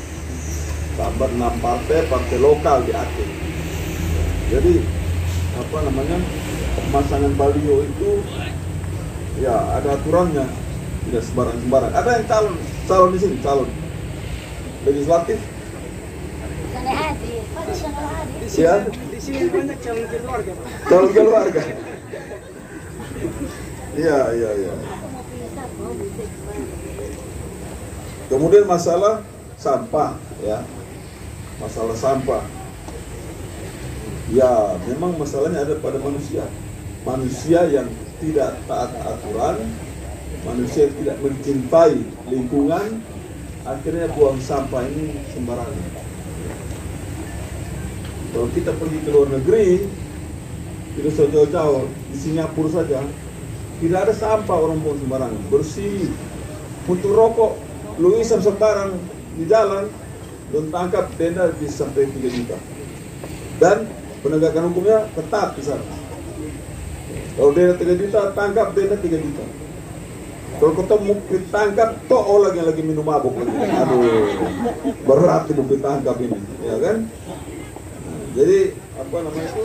Tambah 6 partai lokal di Aceh. Jadi apa namanya, pemasangan baliho itu ya ada aturannya, tidak sembarang-sembarang. Ada yang calon di sini, calon legislatif. Ya. Di sini banyak calon keluarga. Calon keluarga. Iya. Kemudian masalah sampah, ya. Masalah sampah. Ya, memang masalahnya ada pada manusia. Manusia yang tidak taat aturan, manusia yang tidak mencintai lingkungan, akhirnya buang sampah ini sembarangan. Kalau kita pergi ke luar negeri, tidak usah jauh-jauh, di Singapura saja, tidak ada sampah orang buang sembarangan, bersih. Untuk rokok, lu isap sembarang di jalan, dan tangkap denda bisa sampai 3 juta. Dan penegakan hukumnya ketat di sana. Kalau denda 3 juta, tangkap denda 3 juta. Kalau ketemu ditangkap, toh lagi yang lagi minum mabuk lagi. Aduh, berat itu ditangkap ini, ya kan? Jadi apa namanya itu,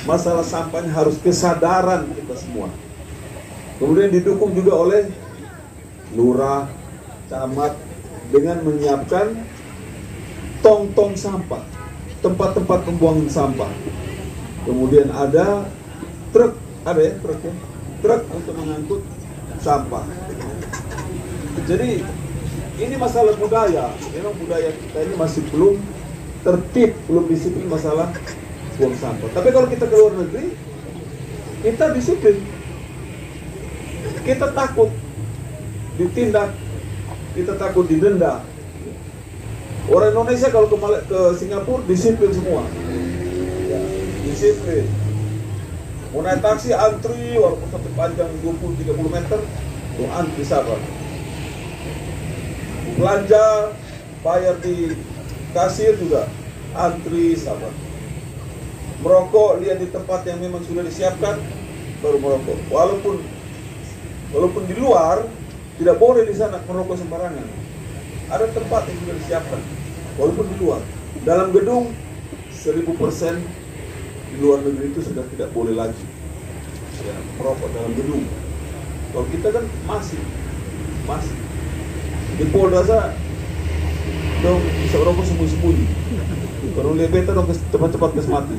masalah sampahnya harus kesadaran kita semua. Kemudian didukung juga oleh lurah, camat dengan menyiapkan tong-tong sampah, tempat-tempat pembuangan sampah. Kemudian ada truk, ada ya truk ya, truk untuk mengangkut sampah. Jadi ini masalah budaya. Memang budaya kita ini masih belum tertib, belum disiplin masalah buang sampah. Tapi kalau kita ke luar negeri, kita disiplin. Kita takut ditindak, kita takut didenda. Orang Indonesia kalau ke Singapura disiplin semua. Disiplin. Mau naik taksi antri walaupun sampai panjang 20-30 meter, tuh antri sabar. Belanja, bayar di kasir juga antri, sabar. Merokok lihat di tempat yang memang sudah disiapkan, baru merokok. Walaupun di luar tidak boleh di sana merokok sembarangan. Ada tempat yang sudah disiapkan, walaupun di luar. Dalam gedung 1000% di luar negeri itu sudah tidak boleh lagi ya, merokok dalam gedung. Kalau kita kan masih di Polda saja dong bisa merokok sembunyi-sembunyi. Kalau lebih dong cepat-cepat mati.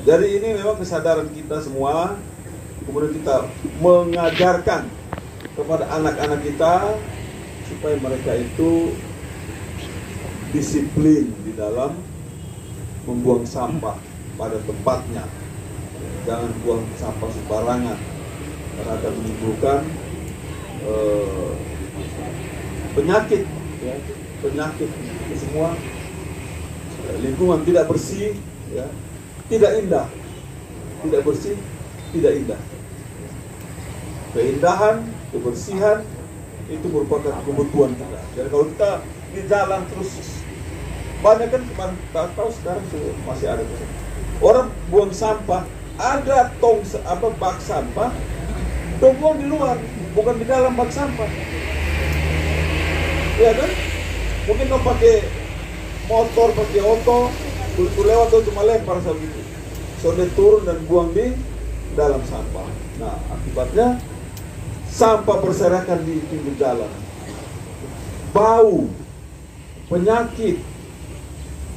Jadi ini memang kesadaran kita semua. Kemudian kita mengajarkan kepada anak-anak kita supaya mereka itu disiplin di dalam membuang sampah pada tempatnya. Jangan buang sampah sembarangan karena akan menimbulkan penyakit, ya, penyakit itu semua. Lingkungan tidak bersih, ya, tidak indah, tidak bersih, tidak indah. Keindahan, kebersihan itu merupakan kebutuhan kita. Jadi kalau kita di jalan terus banyak kan kemarin tahu sekarang masih ada orang buang sampah, ada tong bak sampah, dong buang di luar, bukan di dalam bak sampah. Ya kan? Mungkin dong pakai motor, pakai auto, begitu lewat tuh cuma lempar segitu. So dia turun dan buang di dalam sampah. Nah, akibatnya sampah berserakan di pinggir jalan. Bau, penyakit,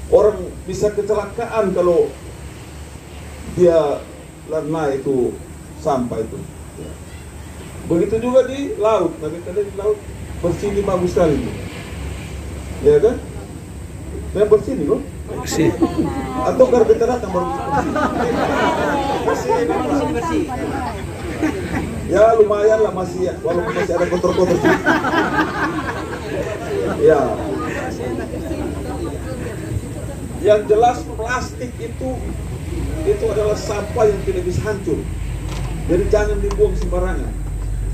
orang bisa kecelakaan kalau dia lena itu sampah itu. Begitu juga di laut. Nabi kata di laut bersih ini bagus sekali. Ya kan? Yang bersih nih loh. Bersih. Atau karena kita datang baru Bersih. ya lumayan lah masih ya, walaupun masih ada kotor-kotor sih. Ya. Yang jelas plastik itu adalah sampah yang tidak bisa hancur. Jadi jangan dibuang sembarangan.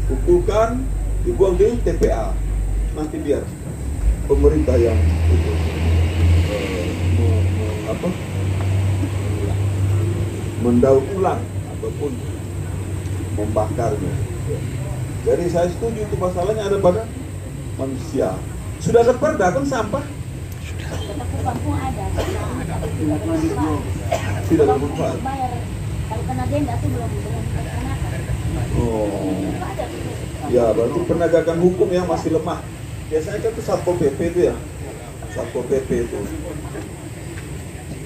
Kumpulkan, dibuang di TPA. Nanti biar pemerintah yang itu mendaur ulang ataupun membakarnya. Jadi saya setuju itu masalahnya ada pada manusia. Sudah ada perda kan sampah? Tidak bermanfaat. Kalau kena denda itu belum dilaksanakan. Oh. Ya, berarti penegakan hukum yang masih lemah. Biasanya kan itu Satpol PP itu ya. Satpol PP itu.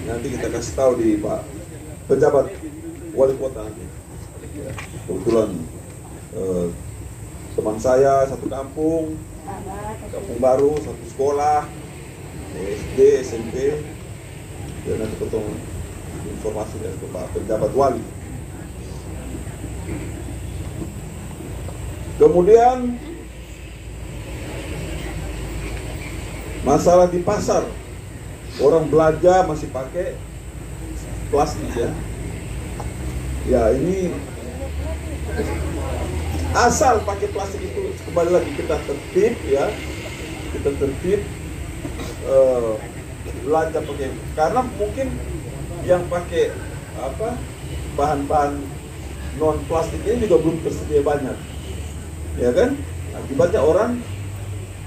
Nanti kita kasih tahu di Pak pejabat wali kota nanti. Kebetulan teman saya satu kampung baru, satu sekolah, SD, SMP, dan nanti ketemu informasi dari Pak pejabat wali. Kemudian masalah di pasar, orang belanja masih pakai plastik ya. Ya ini asal pakai plastik itu kembali lagi kita tertib ya, kita tertib belanja pakai, karena mungkin yang pakai bahan-bahan non plastik ini juga belum tersedia banyak, ya kan? Akibatnya orang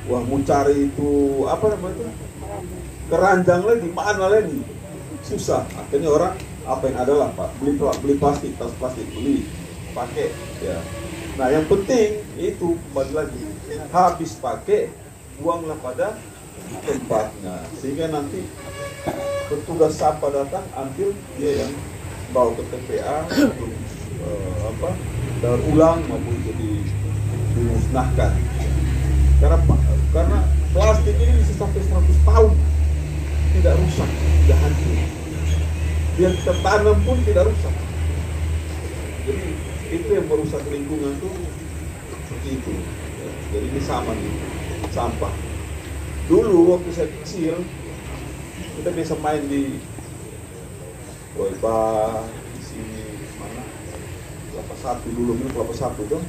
mau cari itu keranjang lagi, mana lagi susah. Akhirnya orang apa yang ada lah Pak, beli plastik, tas plastik, beli pakai ya. Nah yang penting itu kembali lagi, habis pakai buanglah pada tempatnya, sehingga nanti petugas sampah datang ambil, dia yang bawa ke TPA untuk daur ulang maupun jadi dimusnahkan. Karena plastik ini bisa sampai 100 tahun tidak rusak, tidak hancur. Dia tertanam pun tidak rusak. Jadi itu yang merusak lingkungan tuh seperti itu. Jadi ini sama nih sampah. Dulu waktu saya kecil kita biasa main di Woiba, di sini mana Kelapa Satu dulu, ini Kelapa Satu tuh.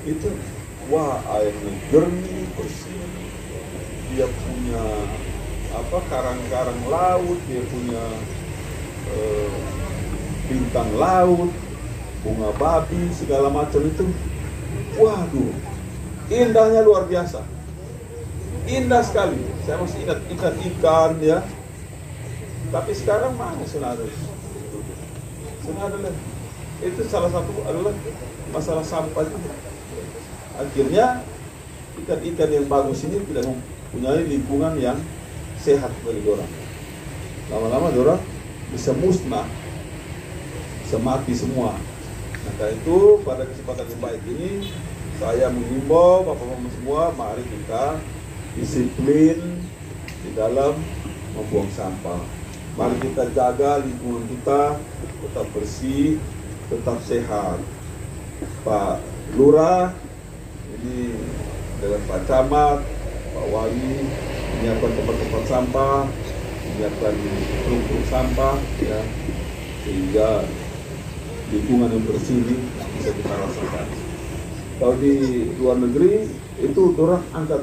Itu wah airnya jernih, bersih. Dia punya karang-karang laut, dia punya bintang laut, bunga babi, segala macam itu. Waduh, indahnya luar biasa, indah sekali. Saya masih ingat ikan-ikan ya. Tapi sekarang mana senada? Itu salah satu adalah masalah sampah juga. Akhirnya ikan-ikan yang bagus ini tidak mempunyai lingkungan yang sehat bagi orang. Lama-lama orang bisa musnah, bisa mati semua. Maka itu pada kesempatan yang baik ini saya mengimbau bapak-bapak semua, mari kita disiplin di dalam membuang sampah. Mari kita jaga lingkungan kita tetap bersih, tetap sehat. Pak Lurah ini dengan Pak Camat, Pak Wali menyiapkan tempat-tempat sampah, menyiapkan truk-truk sampah, ya, sehingga lingkungan yang bersih ini bisa kita rasakan. Kalau di luar negeri itu orang angkat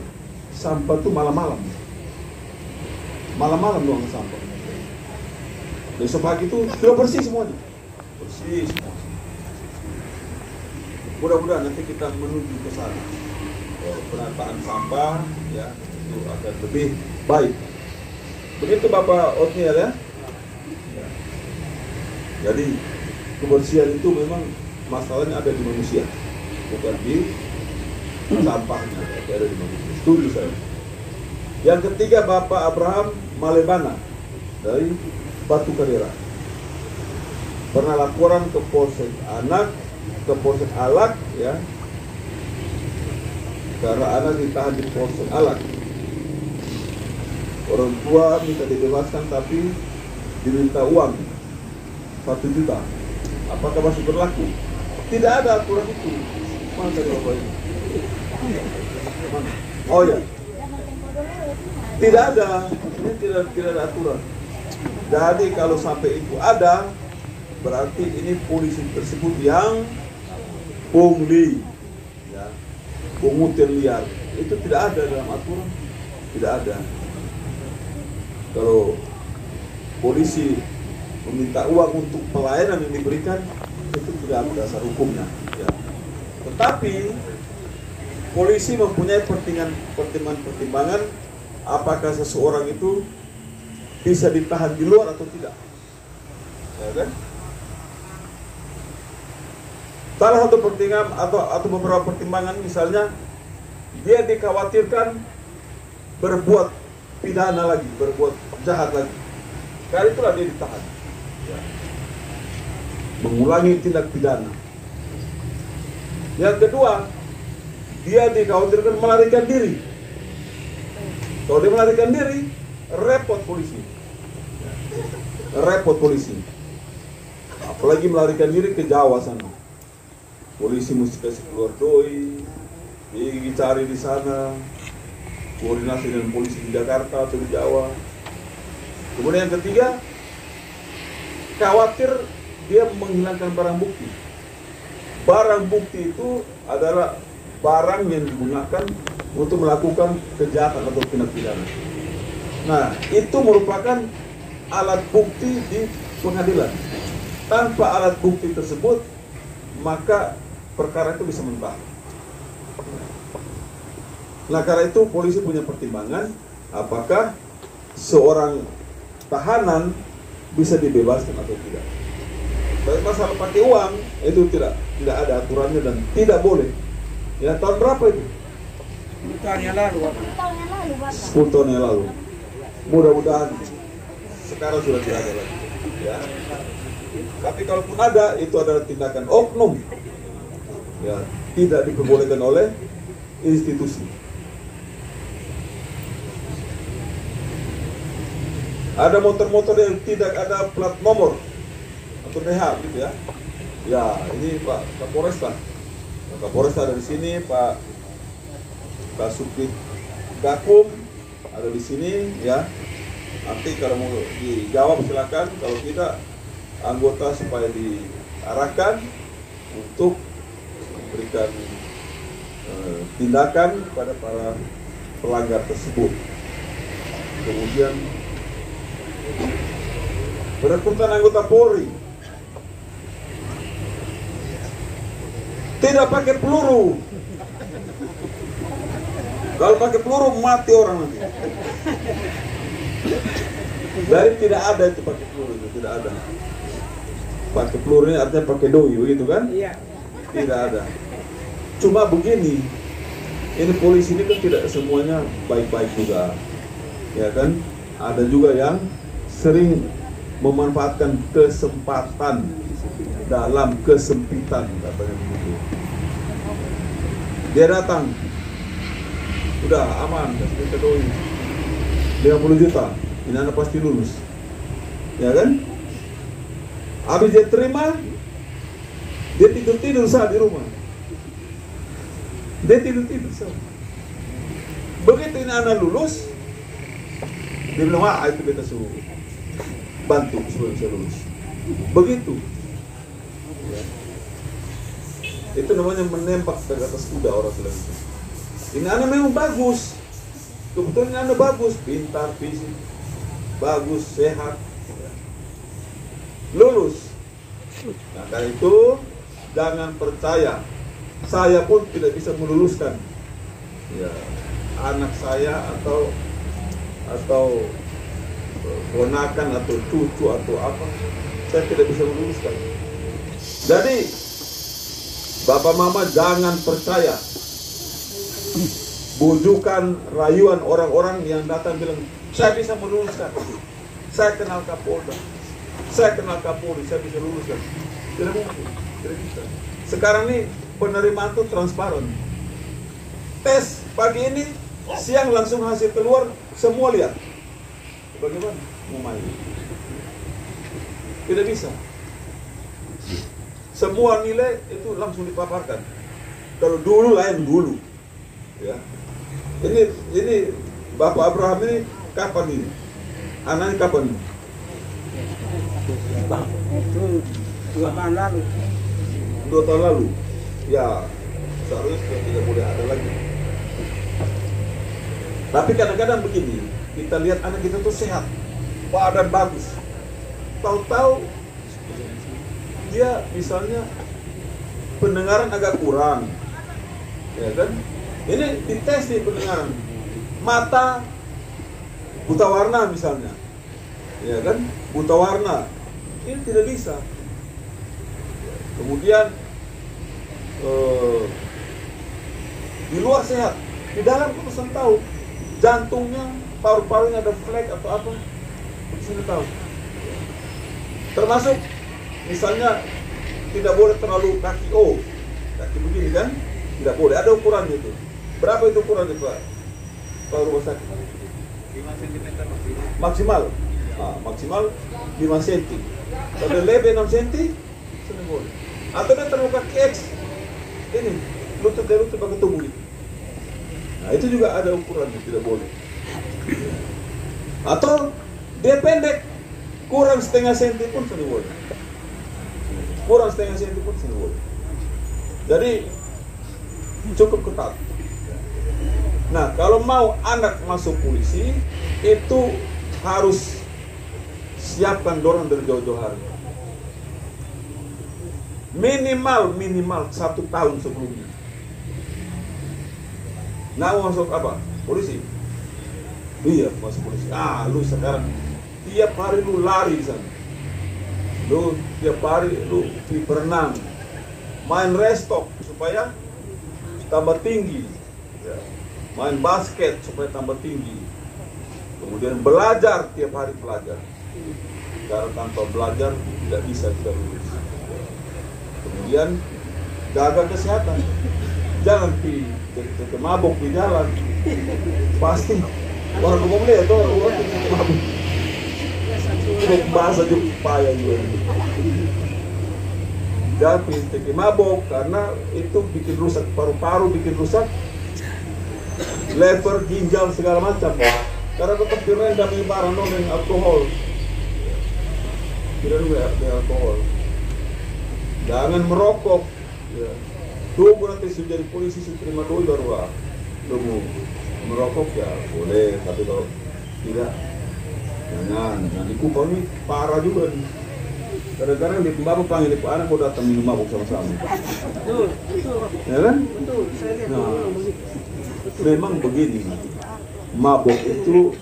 sampah tuh malam-malam doang sampah. Besok pagi itu sudah bersih semuanya, bersih semua. Mudah-mudahan nanti kita menuju ke sana. Penataan sampah ya itu akan lebih baik. Begitu Bapak Otniel ya. Jadi kebersihan itu memang masalahnya ada di manusia, bukan di sampahnya, tapi ada di manusia. Setuju saya. Yang ketiga Bapak Abraham Malebana dari Batu Karera. Pernah laporan ke Polsek Alak ya. Karena anak ditahan di Polsek Alak. Orang tua minta dibebaskan tapi diminta uang 1 juta. Apakah masih berlaku? Tidak ada aturan itu. Mana tadi Bapak ini? Mana? Oh ya. Tidak ada. Ini tidak ada aturan. Jadi kalau sampai itu ada, berarti ini polisi tersebut yang pungli, ya, pungut yang liar. Itu tidak ada dalam aturan, tidak ada. Kalau polisi meminta uang untuk pelayanan yang diberikan, itu tidak ada dasar hukumnya. Ya. Tetapi polisi mempunyai pertimbangan apakah seseorang itu bisa ditahan di luar atau tidak, ya kan? Salah satu pertimbangan atau beberapa pertimbangan, misalnya dia dikhawatirkan berbuat pidana lagi, berbuat jahat lagi, karena itulah dia ditahan, ya. Mengulangi tindak pidana. Yang kedua, dia dikhawatirkan melarikan diri. Kalau dia melarikan diri, repot polisi. Apalagi melarikan diri ke Jawa sana. Polisi mesti kasih keluar doi, dicari di sana, koordinasi dengan polisi di Jakarta atau di Jawa. Kemudian yang ketiga, khawatir dia menghilangkan barang bukti. Barang bukti itu adalah barang yang digunakan untuk melakukan kejahatan atau tindak pidana. Nah, itu merupakan alat bukti di pengadilan. Tanpa alat bukti tersebut, maka perkara itu bisa mentah. Nah, karena itu polisi punya pertimbangan apakah seorang tahanan bisa dibebaskan atau tidak. Tapi masalah pakai uang itu tidak ada aturannya dan tidak boleh. Ya, tahun berapa itu? 10 tahun yang lalu. 10 tahun yang lalu. Mudah-mudahan sekarang sudah tidak ada lagi, ya. Tapi kalaupun ada, itu adalah tindakan oknum, ya, tidak diperbolehkan oleh institusi. Ada motor-motor yang tidak ada plat nomor atau DH, gitu ya. Ya, ini Pak Kapolresta. Pak Kapolresta ada di sini, Pak Kasubdit Gakum ada di sini, ya. Nanti kalau mau dijawab silakan, kalau tidak anggota supaya diarahkan untuk memberikan tindakan kepada para pelanggar tersebut. kemudian perekrutan anggota Polri, tidak pakai peluru. Kalau pakai peluru mati orang nanti. Jadi tidak ada itu pakai peluru, itu tidak ada. Pakai peluru ini artinya pakai doi, begitu kan? Iya. Tidak ada. Cuma begini, ini polisi ini kan tidak semuanya baik-baik juga, ya kan? Ada juga yang sering memanfaatkan kesempatan dalam kesempitan, katanya begitu. Dia datang, udah aman, kasih kita doi 50 juta, ini anak pasti lulus, ya kan? Habis dia terima, dia tidur saat di rumah. Dia tidur saat. Begitu ini anak lulus, dia bilang, itu beta suruh bantu supaya bisa lulus. Begitu. Ya. Itu namanya menembak dari atas kuda orang bilang itu. Ini anak memang bagus. Kebetulan ini anak bagus, pintar, fisik, bagus, sehat. Lulus. Nah, karena itu jangan percaya. Saya pun tidak bisa meluluskan ya, anak saya atau ponakan atau cucu atau apa. Saya tidak bisa meluluskan. Jadi Bapak Mama jangan percaya bujukan rayuan orang-orang yang datang bilang saya bisa meluluskan, saya kenal Kapolda, saya kenal Kapolri, saya bisa luluskan. Tidak mungkin, tidak bisa. Sekarang ini penerimaan itu transparan. Tes pagi ini, siang langsung hasil keluar, semua lihat. Bagaimana mau main? Tidak bisa. Semua nilai itu langsung dipaparkan. Kalau dulu lain dulu, ya. Ini Bapak Abraham ini kapan ini? Anaknya kapan ini? Itu 2 tahun lalu. 2 tahun lalu. Ya, seharusnya sudah tidak boleh ada lagi. Tapi kadang-kadang begini, kita lihat anak kita tuh sehat, badan bagus. Tahu-tahu dia misalnya pendengaran agak kurang, ya kan? Ini dites nih pendengaran, mata buta warna misalnya, ya kan? Buta warna, ini tidak bisa. Kemudian di luar sehat, di dalam kita tahu jantungnya, paru-parunya ada flek atau apa, kita tahu. Termasuk misalnya tidak boleh terlalu kaki begini kan, tidak boleh, ada ukurannya itu. Berapa itu ukurannya Pak rumah sakit? 5 cm maksimal. Maksimal 5 cm. Kalau lebih 6 cm sudah boleh. Atau dia terlalu kaki X, ini lutut dari lutut bagian tubuh itu. Nah itu juga ada ukurannya, tidak boleh. Atau dia pendek, kurang setengah senti pun sudah boleh. Kurang setengah senti pun sudah boleh. Jadi cukup ketat. Nah kalau mau anak masuk polisi, itu harus siapkan dorong dari jauh-jauh hari. Minimal 1 tahun sebelumnya. Nah masuk apa? Polisi. Iya masuk polisi. Lu sekarang tiap hari lu lari di sana. Lu tiap hari lu berenang, main restok supaya tambah tinggi, ya. Main basket supaya tambah tinggi. Kemudian belajar tiap hari belajar. Karena tanpa belajar tidak bisa kita lulus. Kemudian jaga kesehatan. Jangan jadi mabuk di jalan. Pasti orang umum lihat tuh orang mabuk. Bahasa juga payah juga. Jangan jadi mabuk karena itu bikin rusak paru-paru, bikin rusak lever, ginjal segala macam. Karena tetap direndam barang dengan alkohol. Direndam dengan alkohol. Jangan merokok. Ya. Tunggu nanti sudah jadi polisi, sudah terima dulu baru tunggu. Merokok ya boleh, tapi kalau Tidak. Jangan di Kupang ini parah juga nih. Kadang-kadang di Bapak panggil Pak anak mau datang minum mabuk sama-sama. Ya kan? Nah, memang begini. Mabuk itu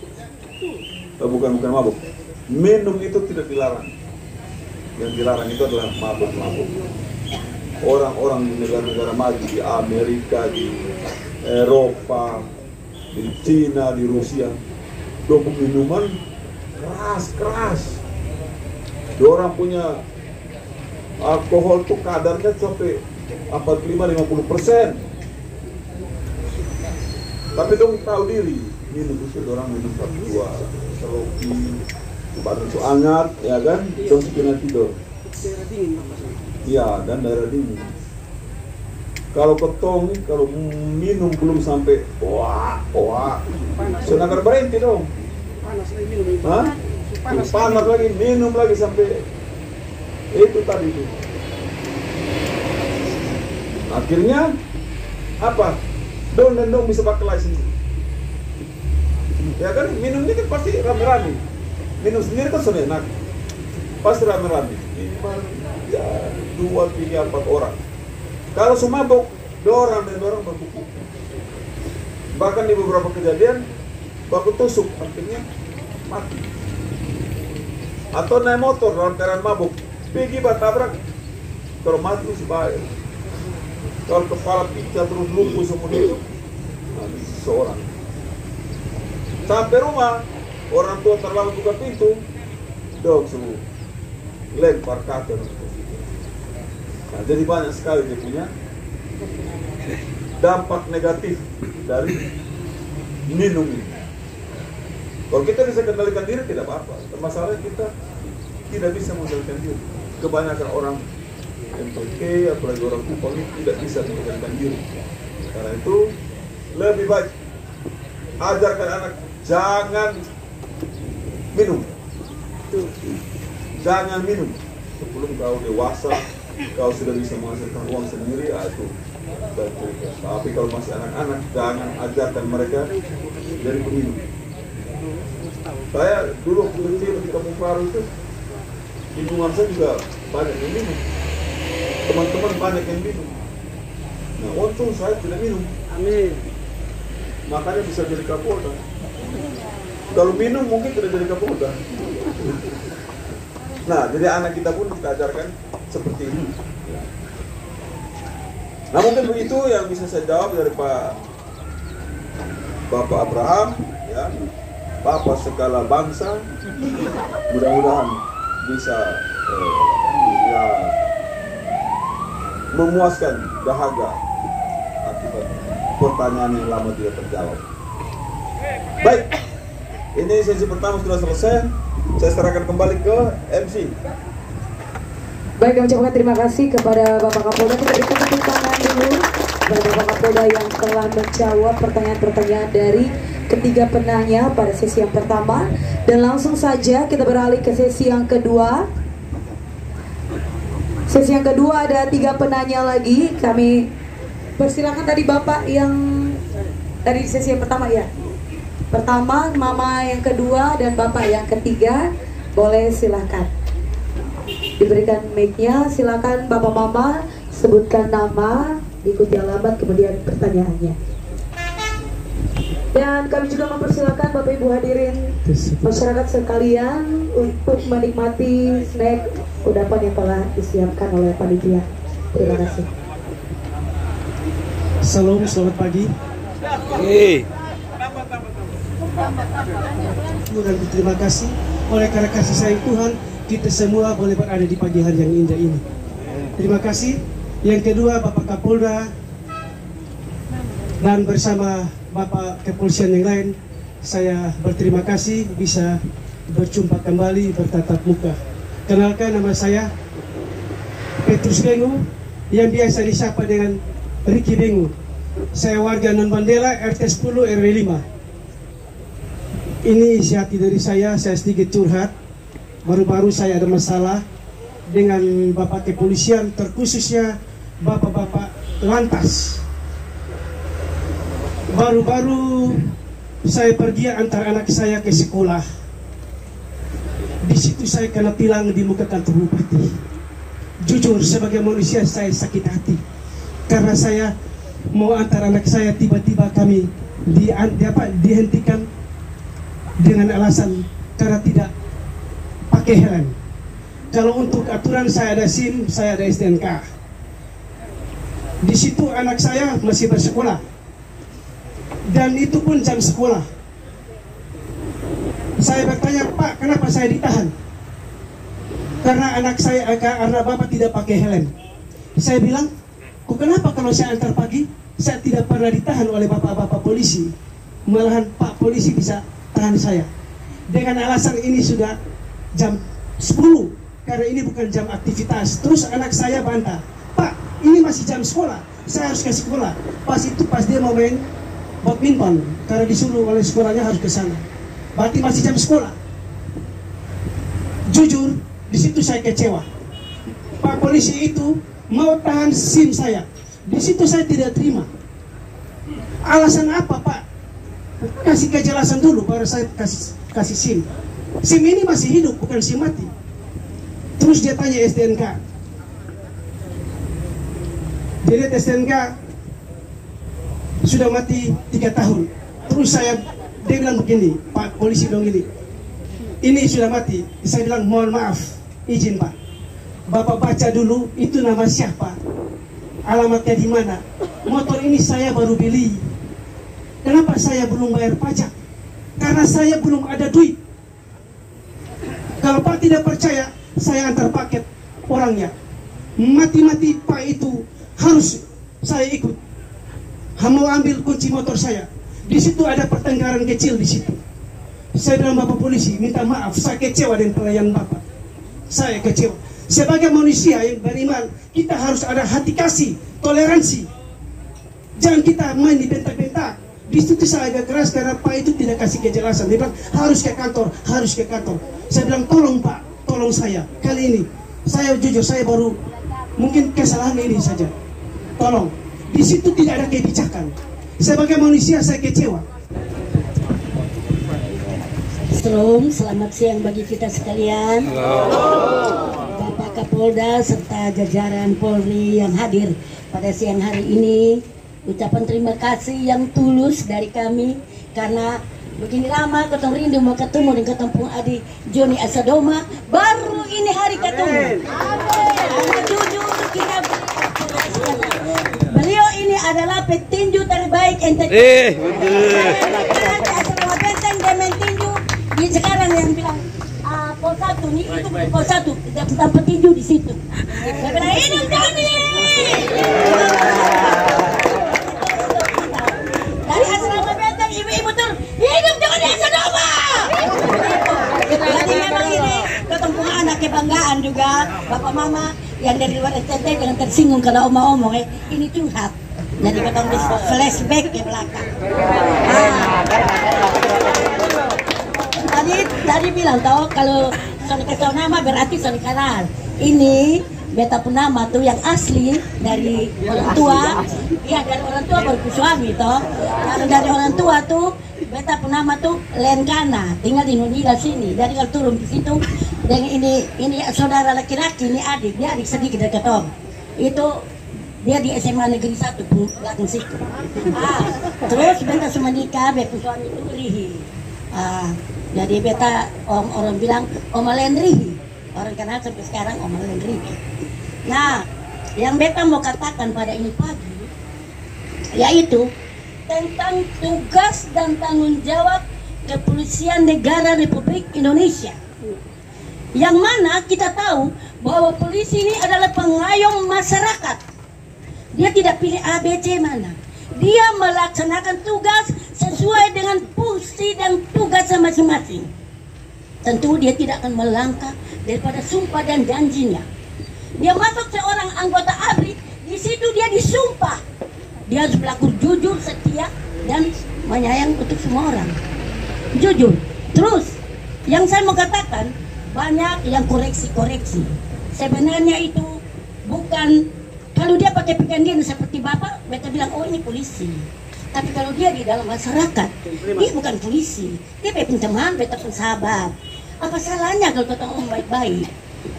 bukan mabuk. Minum itu tidak dilarang. Yang dilarang itu adalah mabuk-mabuk. Orang-orang di negara-negara maju, di Amerika, di Eropa, di Cina, di Rusia, dong minuman keras. Orang punya alkohol tuh kadarnya sampai 45-50%. Tapi dong tahu diri, minum itu orang minum 1-2 seloki, baru hangat, ya kan? Dong sekena tidur. Iya, dan daerah dingin. Kalau ketong, kalau minum belum sampai wah, senagar berhenti dong. Hah? Panas lagi, minum lagi sampai itu tadi itu. Akhirnya apa? Dong bisa pakai sendiri. Ya kan, minumnya kan pasti rame-rame. Minum sendiri kan sudah enak. Pasti rame-rame. Ya 2, 3, 4 orang. Kalau semabuk, 2 orang dan 2 orang berkuku. Bahkan di beberapa kejadian baku tusuk, akhirnya mati. Atau naik motor dalam keadaan mabuk, pergi tabrak, kalau mati sebaya. Kalau kepala pecah terus lumpuh semua itu, seorang. Sampai rumah, orang tua terlalu buka pintu, dong semua lempar kaca. Nah, jadi banyak sekali dia punya dampak negatif dari minum ini. Kalau kita bisa kendalikan diri tidak apa-apa. Masalahnya kita tidak bisa mengendalikan diri. Kebanyakan orang MPK, apalagi orang Kupang tidak bisa mengendalikan diri. Karena itu lebih baik ajarkan anak jangan minum. Jangan minum sebelum kau dewasa, kau sudah bisa menghasilkan uang sendiri, itu. Tapi kalau masih anak-anak, jangan ajarkan mereka dari peminum. Saya dulu kecil di Kampung Baru itu, lingkungan saya juga banyak yang minum. Teman-teman banyak yang minum. Nah, untung saya tidak minum. Amin. Makanya bisa jadi Kapolda. Kalau minum mungkin tidak jadi Kapolda. Nah, jadi anak kita pun kita ajarkan seperti ini. Nah, mungkin begitu yang bisa saya jawab dari Bapak Abraham, ya. Bapak segala bangsa, mudah-mudahan bisa ya, memuaskan dahaga akibat pertanyaan yang lama tidak terjawab. Baik, ini sesi pertama sudah selesai. Saya serahkan kembali ke MC. Baik, kami ucapkan terima kasih kepada Bapak Kapolda. Kita berikan tepuk tangan dulu kepada Bapak Kapolda yang telah menjawab pertanyaan-pertanyaan dari ketiga penanya pada sesi yang pertama. Dan langsung saja kita beralih ke sesi yang kedua. Sesi yang kedua ada 3 penanya lagi. Kami persilakan tadi Bapak yang dari sesi yang pertama ya. Pertama, Mama yang kedua dan Bapak yang ketiga. Boleh silakan. Diberikan mic-nya, silakan Bapak Mama sebutkan nama, diikuti alamat, kemudian pertanyaannya. Dan kami juga mempersilakan Bapak Ibu hadirin masyarakat sekalian untuk menikmati snack kudapan yang telah disiapkan oleh panitia. Terima kasih. Salam, selamat pagi. Dan terima kasih oleh karena kasih sayang Tuhan kita semua boleh berada di pagi hari yang indah ini. Terima kasih. Yang kedua, Bapak Kapolda dan bersama Bapak Kepolisian yang lain, saya berterima kasih bisa berjumpa kembali bertatap muka. Kenalkan, nama saya Petrus Bengu yang biasa disapa dengan Ricky Bengu. Saya warga Non Mandela, RT 10 RW 5. Ini isi hati dari saya sedikit curhat. Baru-baru saya ada masalah dengan Bapak Kepolisian, terkhususnya Bapak-Bapak Lantas. Baru-baru saya pergi antar anak saya ke sekolah. Di situ saya kena tilang di muka kantor bupati. Jujur sebagai manusia saya sakit hati karena saya mau antar anak saya, tiba-tiba kami dihentikan dengan alasan karena tidak pakai helm. Kalau untuk aturan saya ada SIM, saya ada STNK. Di situ anak saya masih bersekolah, dan itu pun jam sekolah. Saya bertanya, Pak, kenapa saya ditahan? Karena anak saya, karena bapak tidak pakai helm. Saya bilang, kok kenapa kalau saya antar pagi, saya tidak pernah ditahan oleh bapak-bapak polisi, malahan Pak polisi bisa tahan saya. Dengan alasan ini sudah jam 10, karena ini bukan jam aktivitas. Terus anak saya bantah, Pak, ini masih jam sekolah, saya harus ke sekolah. Pas dia mau main badminton, karena disuruh oleh sekolahnya harus ke sana. Berarti masih jam sekolah. Jujur, di situ saya kecewa. Pak polisi itu mau tahan SIM saya. Di situ saya tidak terima. Alasan apa, Pak? Kasih kejelasan dulu baru saya kasih SIM. SIM ini masih hidup, bukan SIM mati. Terus dia tanya STNK. Dia lihat STNK sudah mati 3 tahun. Terus dia bilang begini, Pak polisi bilang gini, ini sudah mati. Saya bilang, mohon maaf, izin Pak, Bapak baca dulu itu nama siapa, alamatnya di mana. Motor ini saya baru beli. Kenapa saya belum bayar pajak? Karena saya belum ada duit. Kalau Pak tidak percaya, saya antar paket orangnya. Mati-mati Pak itu harus saya ikut. Mau ambil kunci motor saya. Di situ ada pertengkaran kecil di situ. Saya bilang, Bapak polisi, minta maaf, saya kecewa dengan pelayanan Bapak. Saya kecewa. Sebagai manusia yang beriman, kita harus ada hati kasih, toleransi. Jangan kita main dibentak-bentak. Di situ saya agak keras karena Pak itu tidak kasih kejelasan. Dia bilang, harus ke kantor, harus ke kantor. Saya bilang, tolong Pak, tolong saya. Kali ini, saya jujur, saya baru mungkin kesalahan ini saja. Tolong. Di situ tidak ada kebijakan. Sebagai manusia saya kecewa. Selamat siang bagi kita sekalian. Bapak Kapolda serta jajaran Polri yang hadir pada siang hari ini, ucapan terima kasih yang tulus dari kami karena begini lama ketemu rindu mau ketemu dengan ketemu adik Joni Asadoma, baru ini hari ketemu. Karena jujur kita beliau ini adalah petinju terbaik entertainment. Asadoma Benteng dia main tinju. Di sekarang yang bilang pol 1 nih itu pol 1 tidak petinju di situ. Saya bilang hidup Joni. Dari Asrama Benteng ibu-ibu tur hidup Joni Asadoma. Jadi memang ini ketemu anak kebanggaan juga bapak mama yang dari luar STT yang tersinggung kalau omong-omong ini curhat. Jadi ketemu flashback ke belakang. Tadi bilang tahu kalau Sonika nama berarti Sonika kenal. Ini beta pun nama tuh yang asli dari orang tua. Ya dari orang tua baru suami toh. Kalau dari orang tua tuh beta pun nama tuh Lenkana, tinggal di Nunila sini. Dari kalau turun ke situ dan ini saudara laki-laki, ini adik, dia adik sedikit dari Ketom. Itu dia di SMA Negeri 1 belakang situ. Terus beta sama nikah, beta suami itu Rihi. Jadi beta orang bilang Oma Lenri, orang kenal sampai sekarang Oma Lenri. Nah, yang beta mau katakan pada ini pagi, yaitu tentang tugas dan tanggung jawab Kepolisian Negara Republik Indonesia. Yang mana kita tahu bahwa polisi ini adalah pengayom masyarakat. Dia tidak pilih A, B, C mana. Dia melaksanakan tugas sesuai dengan fungsi dan tugas masing-masing. Tentu dia tidak akan melangkah daripada sumpah dan janjinya. Dia masuk seorang anggota ABRI, di situ dia disumpah. Dia harus berlaku jujur, setia, dan menyayang untuk semua orang. Jujur. Terus, yang saya mau katakan, banyak yang koreksi-koreksi. Sebenarnya itu bukan, kalau dia pakai pikiran dia seperti bapak, beta bilang, oh ini polisi. Tapi kalau dia di dalam masyarakat, dia bukan polisi, dia punya teman, beta pun sahabat. Apa salahnya kalau kau ngomong baik-baik?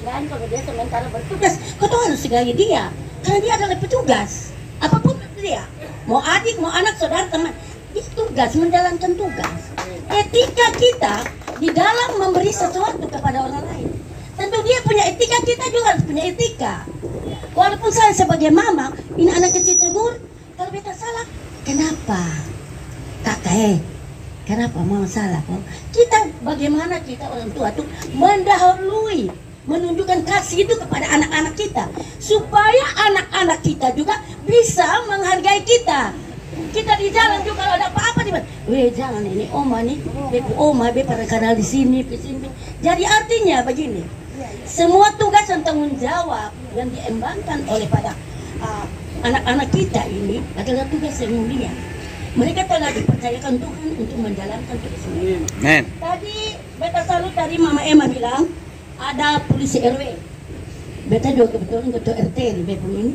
Dan kalau dia sementara bertugas, kau harus hargai dia, karena dia adalah petugas. Apapun dia, mau adik, mau anak, saudara, teman, dia tugas, menjalankan tugas. Etika kita di dalam memberi sesuatu kepada orang lain. Tentu dia punya etika, kita juga harus punya etika. Walaupun saya sebagai mama, ini anak kecil tegur, kalau beta salah, kenapa? Kakak, kenapa mama salah? Kita, bagaimana kita orang tua tuh mendahului, menunjukkan kasih itu kepada anak-anak kita, supaya anak-anak kita juga bisa menghargai kita. Kita di jalan juga kalau ada apa-apa di jangan ini oma nih, bepu oma be pada kanal di sini. Jadi artinya begini, semua tugas dan tanggung jawab yang diembankan oleh pada anak-anak kita ini adalah tugas yang mulia. Mereka telah dipercayakan Tuhan untuk menjalankan tugas mereka. Tadi beta salut tadi Mama Emma bilang ada polisi RW. Beta juga kebetulan ketua RT di Bepu ini.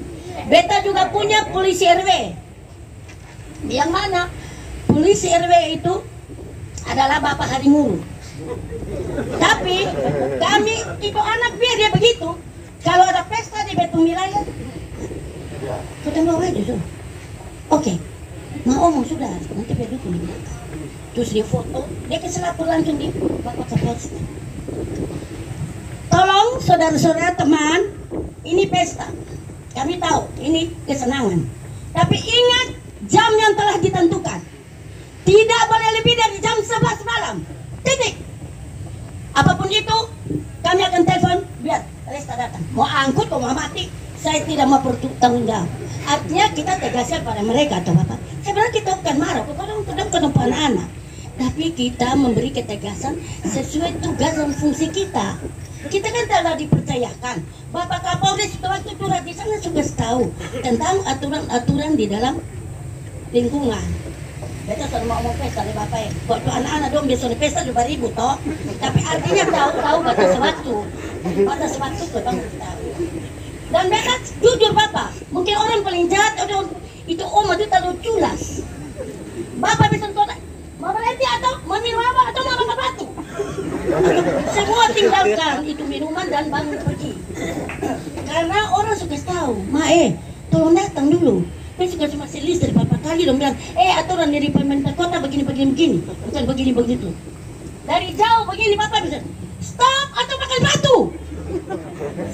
Beta juga punya polisi RW. Yang mana polisi RW itu adalah Bapak Harimuru. Tapi kami itu anak biar dia begitu. Kalau ada pesta di Bepu wilayah, kita bawa aja tuh. Oke, mau omong sudah, nanti dia dukung di belakang. Terus dia foto, dia ke selapor langsung di Bapak Kapolsek. Tolong saudara-saudara teman, ini pesta. Kami tahu ini kesenangan. Tapi ingat jam yang telah ditentukan. Tidak boleh lebih dari jam 11 malam. Titik. Apapun itu, kami akan telepon biar Resta datang. Mau angkut, mau mati, saya tidak mau bertanggung jawab. Artinya kita tegaskan pada mereka atau Bapak. Sebenarnya kita bukan marah, kadang-kadang ke anak-anak. Tapi kita memberi ketegasan sesuai tugas dan fungsi kita. Kita kan telah dipercayakan. Bapak Kapolres waktu curhat di sana juga tahu tentang aturan-aturan di dalam lingkungan. Beta sudah mau pesta nih Bapak ya. Waktu anak-anak dong besok pesta 2.000 toh. Tapi artinya tahu batas waktu. Batas waktu Bapak tahu. Dan beta jujur Bapak, mungkin orang paling jahat itu Om itu terlalu culas. Bapak bisa kota mau berhenti atau mau minum apa atau mau makan batu. Semua tinggalkan itu minuman dan bangun pergi. Karena orang suka tahu, tolong datang dulu. Saya suka cuma listrik beberapa kali dong bilang, aturan dari pemerintah kota begini, bukan begini begitu. Dari jauh begini Bapak bisa stop atau makan batu.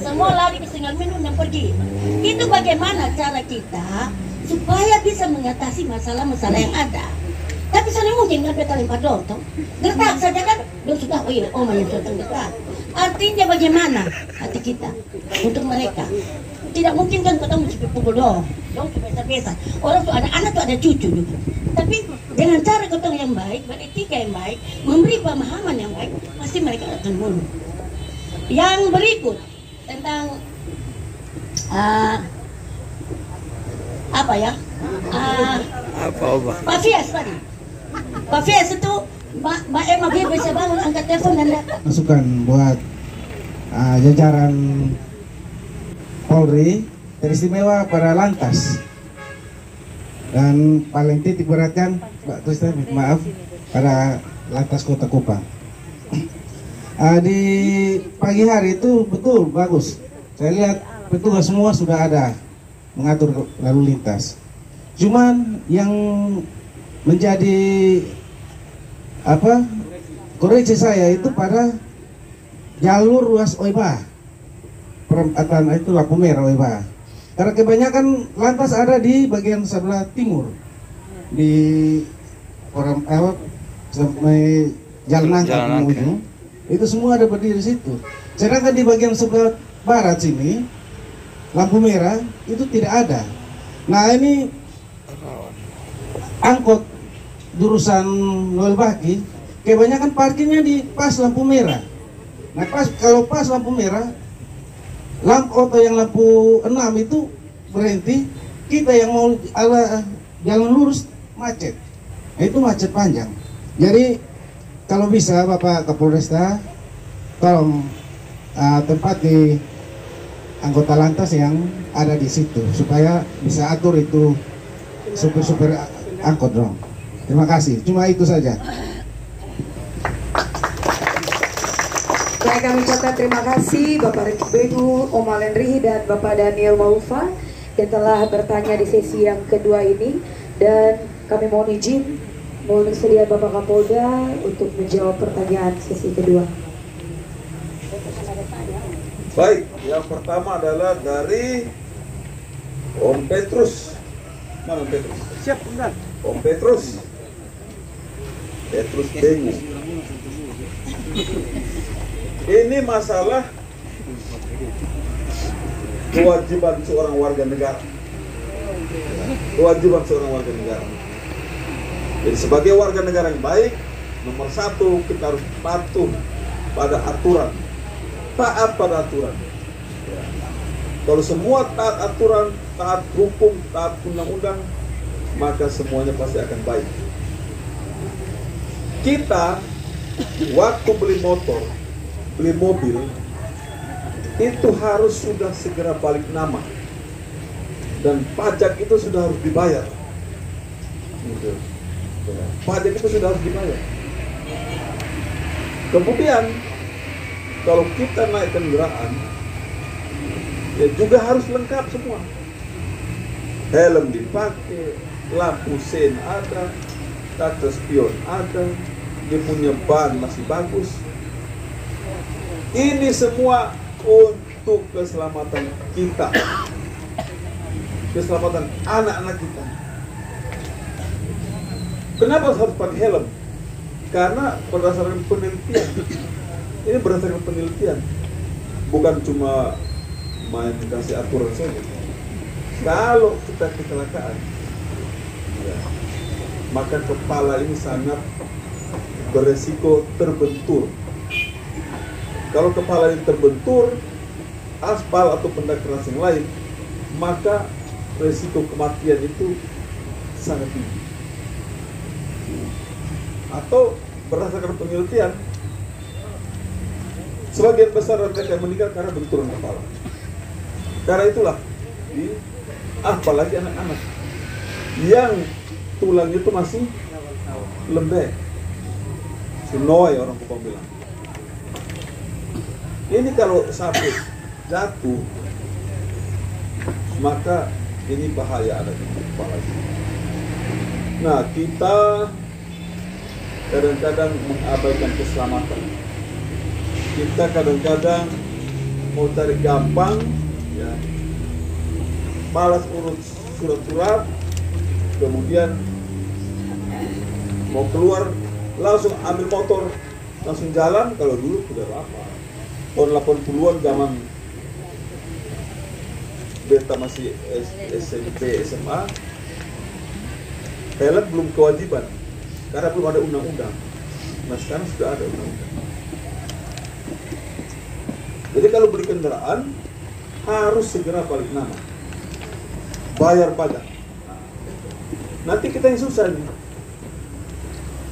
Semua lari ke tinggal minum dan pergi. Itu bagaimana cara kita supaya bisa mengatasi masalah-masalah yang ada. Tapi sana mungkin nggak beta lempar dong, gertak saja kan, dia sudah, oma yang sudah gertak. Artinya bagaimana hati kita untuk mereka. Tidak mungkin kan kita mesti pukul dong biasa-biasa. Orang tuh anak-anak tuh ada cucu juga. Tapi dengan cara ketemu yang baik, beretika yang baik, memberi pemahaman yang baik, pasti mereka akan mundur. Yang berikut tentang apa ya? Pak Fias tadi. Pak Fias itu Mbak Emma bisa bangun angkat telepon dan datang. Masukan buat jajaran Polri teristimewa pada lantas dan paling titik beratkan Pak Tristan maaf pada lantas Kota Kupang. Di pagi hari itu betul bagus. Saya lihat petugas semua sudah ada mengatur lalu lintas. Cuman yang menjadi koreksi saya itu pada jalur ruas Oiba. Perempatan itu lampu merah Oiba. Karena kebanyakan lantas ada di bagian sebelah timur di sampai Jalan Nangka ujung. Itu semua ada berdiri di situ. Sedangkan di bagian sebelah barat sini lampu merah itu tidak ada. Nah ini angkot jurusan Noel Baki kebanyakan parkirnya di pas lampu merah. Nah kalau pas lampu merah, lampu atau yang lampu 6 itu berhenti, kita yang mau jalan lurus macet. Nah, itu macet panjang. Jadi kalau bisa Bapak Kapolresta tolong tempati anggota lantas yang ada di situ supaya bisa atur itu supir-supir angkot dong. Terima kasih. Cuma itu saja. Baik, kami ucapkan terima kasih Bapak Riki Begu, Om Alen Rihi, dan Bapak Daniel Maufa yang telah bertanya di sesi yang kedua ini. Dan kami mohon izin, mohon kesediaan Bapak Kapolda untuk menjawab pertanyaan sesi kedua. Baik, yang pertama adalah dari Om Petrus. Mana Om Petrus? Siap, Bunda. Om Petrus. Petrus Begu. Ini masalah kewajiban seorang warga negara. Kewajiban seorang warga negara. Jadi sebagai warga negara yang baik, nomor satu kita harus patuh pada aturan, taat pada aturan. Ya. Kalau semua taat aturan, taat hukum, taat undang-undang, maka semuanya pasti akan baik. Kita waktu beli motor, beli mobil, itu harus sudah segera balik nama, dan pajak itu sudah harus dibayar. Gitu. Pajak itu sudah harus dibayar. Kemudian kalau kita naik kendaraan, ya juga harus lengkap semua. Helm dipakai, lampu sen ada, kaca spion ada, dia punya ban masih bagus. Ini semua untuk keselamatan kita, keselamatan anak-anak kita. Kenapa harus pakai helm? Karena berdasarkan penelitian, ini berdasarkan penelitian, bukan cuma main kasih aturan saja. Kalau kita kecelakaan, ya, maka kepala ini sangat beresiko terbentur. Kalau kepala ini terbentur, aspal atau benda keras yang lain, maka resiko kematian itu sangat tinggi. Atau berdasarkan penelitian, sebagian besar mereka yang meninggal karena benturan kepala. Karena itulah, apalagi anak-anak yang tulangnya itu masih lembek, sinoy orang Kupang bilang. Ini kalau sampai jatuh, maka ini bahaya ada di kepala. Nah, kita kadang-kadang mengabaikan keselamatan. Kita kadang-kadang mau cari gampang, ya, malas urus surat-surat, kemudian mau keluar langsung ambil motor, langsung jalan. Kalau dulu sudah lama, tahun 80-an zaman beta masih SMP, SMA, helm belum kewajiban karena belum ada undang-undang. Nah, sekarang sudah ada undang-undang. Jadi kalau beli kendaraan harus segera balik nama, bayar pajak. Nanti kita yang susah nih,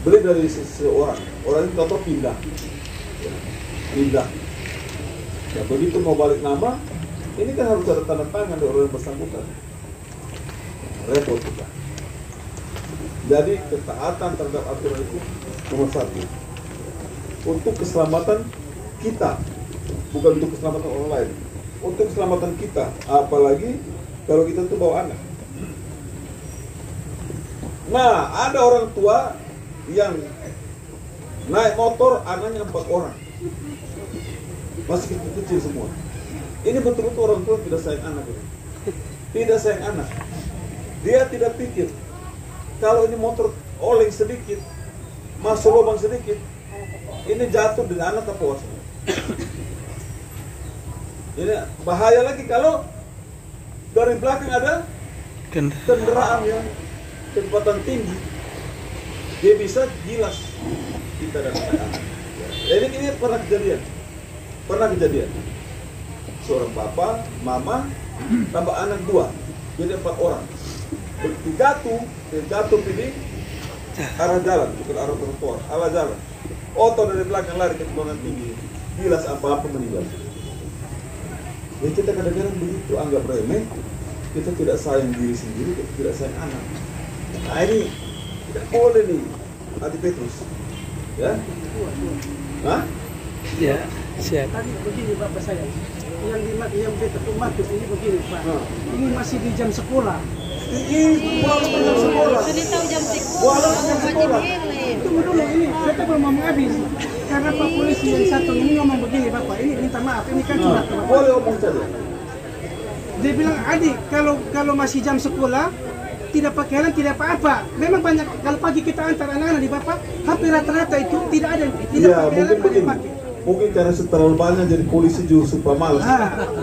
beli dari seseorang, orang itu contoh pindah. Ya, begitu mau balik nama, ini kan harus ada tanda tangan dari orang yang bersangkutan. Repot kita. Jadi ketaatan terhadap aturan itu nomor satu. Untuk keselamatan kita, bukan untuk keselamatan orang lain. Untuk keselamatan kita, apalagi kalau kita itu bawa anak. Nah, ada orang tua yang naik motor, anaknya 4 orang. Masih kecil semua. Ini betul-betul orang tua tidak sayang anak. Tidak sayang anak. Dia tidak pikir kalau ini motor oleng sedikit, masuk lubang sedikit, ini jatuh di anak apa waspada. Ini bahaya lagi kalau dari belakang ada kendaraan yang kecepatan tinggi, dia bisa gilas kita dan anak-anak. Ini pernah kejadian. Seorang bapak, mama, tambah anak 2, jadi 4 orang. Jatuh pilih arah jalan, bukan arah trotoar, arah jalan. Oto dari belakang lari ke kecepatan tinggi, gilas apa-apa meninggal. Ya, kita kadang-kadang begitu anggap remeh, kita tidak sayang diri sendiri, kita tidak sayang anak. Nah ini tidak boleh nih, Adi Petrus. Ya? Hah? Ya, siap. Tadi begini Bapak saya, yang beta maksud ini begini Pak, ini masih di jam sekolah. Ini walaupun jam sekolah. Walaupun jam sekolah. Tunggu dulu, ini beta belum mau habis. Karena Pak Polisi yang satu ini ngomong begini Bapak, ini minta maaf, ini kan sudah boleh omong saja. Dia bilang, adik, kalau masih jam sekolah, tidak pakai helm, tidak apa-apa. Memang banyak, kalau pagi kita antar anak-anak di Bapak, hampir rata-rata itu tidak ada, tidak Ya, pakai helm, mungkin begini. pakai. Mungkin karena terlalu banyak jadi polisi juga super malas.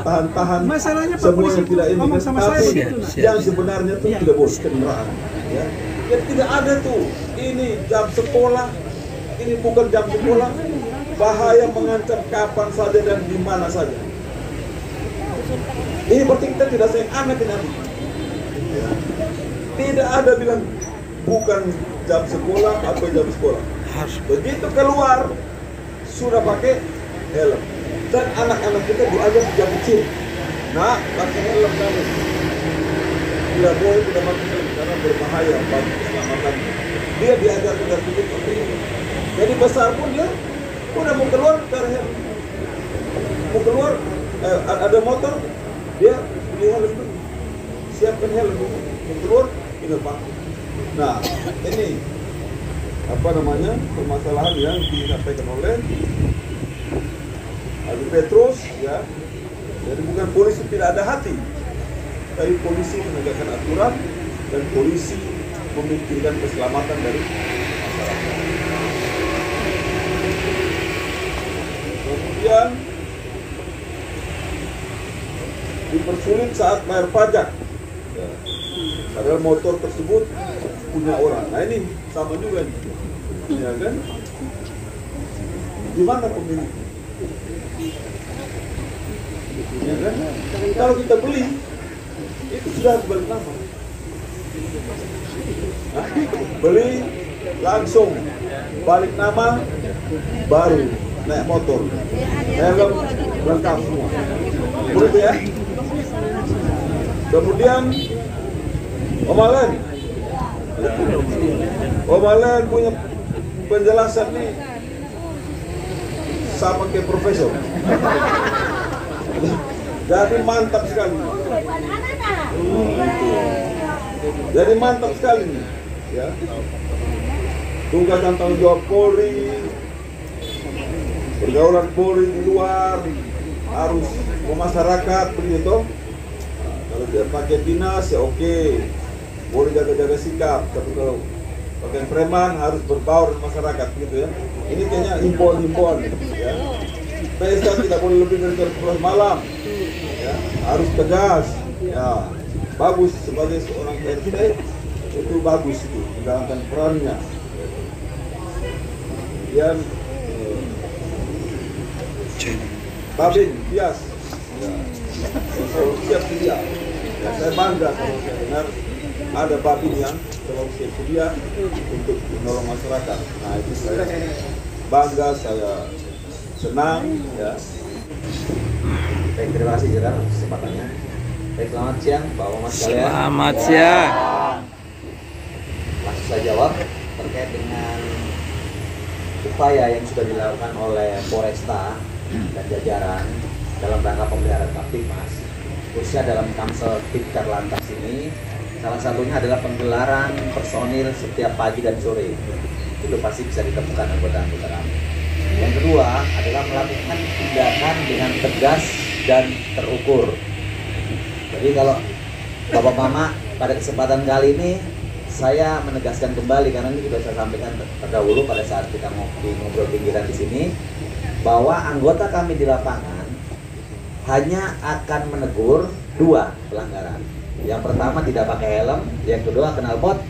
Tahan-tahan Masalahnya Pak semua Polisi yang tidak ini ngomong kan. sama saya Tapi begitu, nah. yang sebenarnya tuh tidak boleh kendaraan. Ya. Jadi tidak ada tuh. Ini jam sekolah. Ini bukan jam sekolah. Bahaya mengancam kapan saja dan di mana saja. Ini berarti kita tidak sayang anak nanti. Tidak ada bilang bukan jam sekolah atau jam sekolah. Begitu keluar sudah pakai helm. Dan anak-anak kita diajar sejak kecil. Nah, pakai helm kamu. Tidak boleh tidak pakai helm karena berbahaya bagi keselamatan. Dia diajar dengan sedikit pakai helm. Jadi besar pun dia udah mau keluar pakai helm. Mau keluar ada motor dia beli helm dulu. Siapkan helm dulu. Mau keluar tinggal pakai. Nah, ini apa namanya permasalahan yang disampaikan oleh Adi Petrus, ya. Jadi bukan polisi tidak ada hati, tapi polisi menegakkan aturan dan polisi memikirkan keselamatan dari masyarakat. Kemudian dipersulit saat bayar pajak. Ya. Padahal motor tersebut punya orang. Nah ini sama juga nih. Ya kan? Gimana pemilik? Ya kan? Kalau kita beli, itu sudah balik nama. Nah, beli langsung balik nama, baru naik motor, helm lengkap semua. Begitu ya. Kemudian Om Alen punya penjelasan nih sama kayak profesor. Jadi mantap sekali. Jadi mantap sekali nih, ya. Tugas dan tanggung jawab Polri, pergaulan Polri di luar harus ke masyarakat begitu. Nah, kalau dia pakai dinas ya oke. Boleh jaga-jaga sikap, tapi kalau pakai preman harus berbaur dengan masyarakat gitu ya. Ini kayaknya himbauan ya. Pesta tidak boleh lebih dari jam 11 malam. Ya, harus tegas. Ya, bagus sebagai seorang RT itu bagus itu menjalankan perannya. Kemudian Babin bias. Ya. Siap sedia. Ya, saya bangga kalau saya dengar ada babin yang selalu siap sedia untuk menolong masyarakat. Nah itu saya bangga, saya senang ya. Baik, terima kasih Jenderal kesempatannya. Baik, selamat siang Bapak-Bapak sekalian. Selamat siang. Langsung saya jawab terkait dengan upaya yang sudah dilakukan oleh Polresta dan jajaran dalam rangka pemeliharaan Kamtipmas, khususnya dalam Kamsel Tipkar Lantas ini. Salah satunya adalah penggelaran personil setiap pagi dan sore. Itu pasti bisa ditemukan anggota-anggota kami. Yang kedua adalah melakukan tindakan dengan tegas dan terukur. Jadi kalau Bapak Mama pada kesempatan kali ini saya menegaskan kembali, karena ini sudah saya sampaikan terdahulu pada saat kita ngobrol pinggiran di sini, bahwa anggota kami di lapangan hanya akan menegur 2 pelanggaran. Yang pertama tidak pakai helm, yang kedua knalpot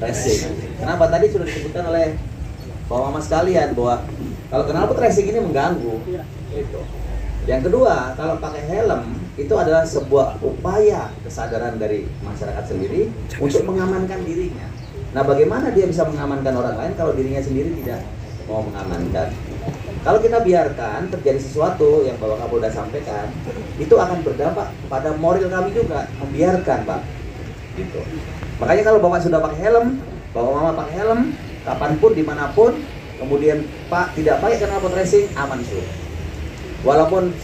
racing. Kenapa? Tadi sudah disebutkan oleh Bapak Mama sekalian bahwa kalau knalpot racing ini mengganggu. Gitu. Yang kedua, kalau pakai helm itu adalah sebuah upaya kesadaran dari masyarakat sendiri untuk mengamankan dirinya. Nah, bagaimana dia bisa mengamankan orang lain kalau dirinya sendiri tidak mau mengamankan? Kalau kita biarkan terjadi sesuatu yang Bapak Kapolda sampaikan, itu akan berdampak pada moral kami juga. Membiarkan, Pak. gitu. Makanya kalau Bapak sudah pakai helm, Bapak Mama pakai helm, kapanpun, dimanapun, kemudian Pak tidak pakai knalpot racing, aman suruh. Walaupun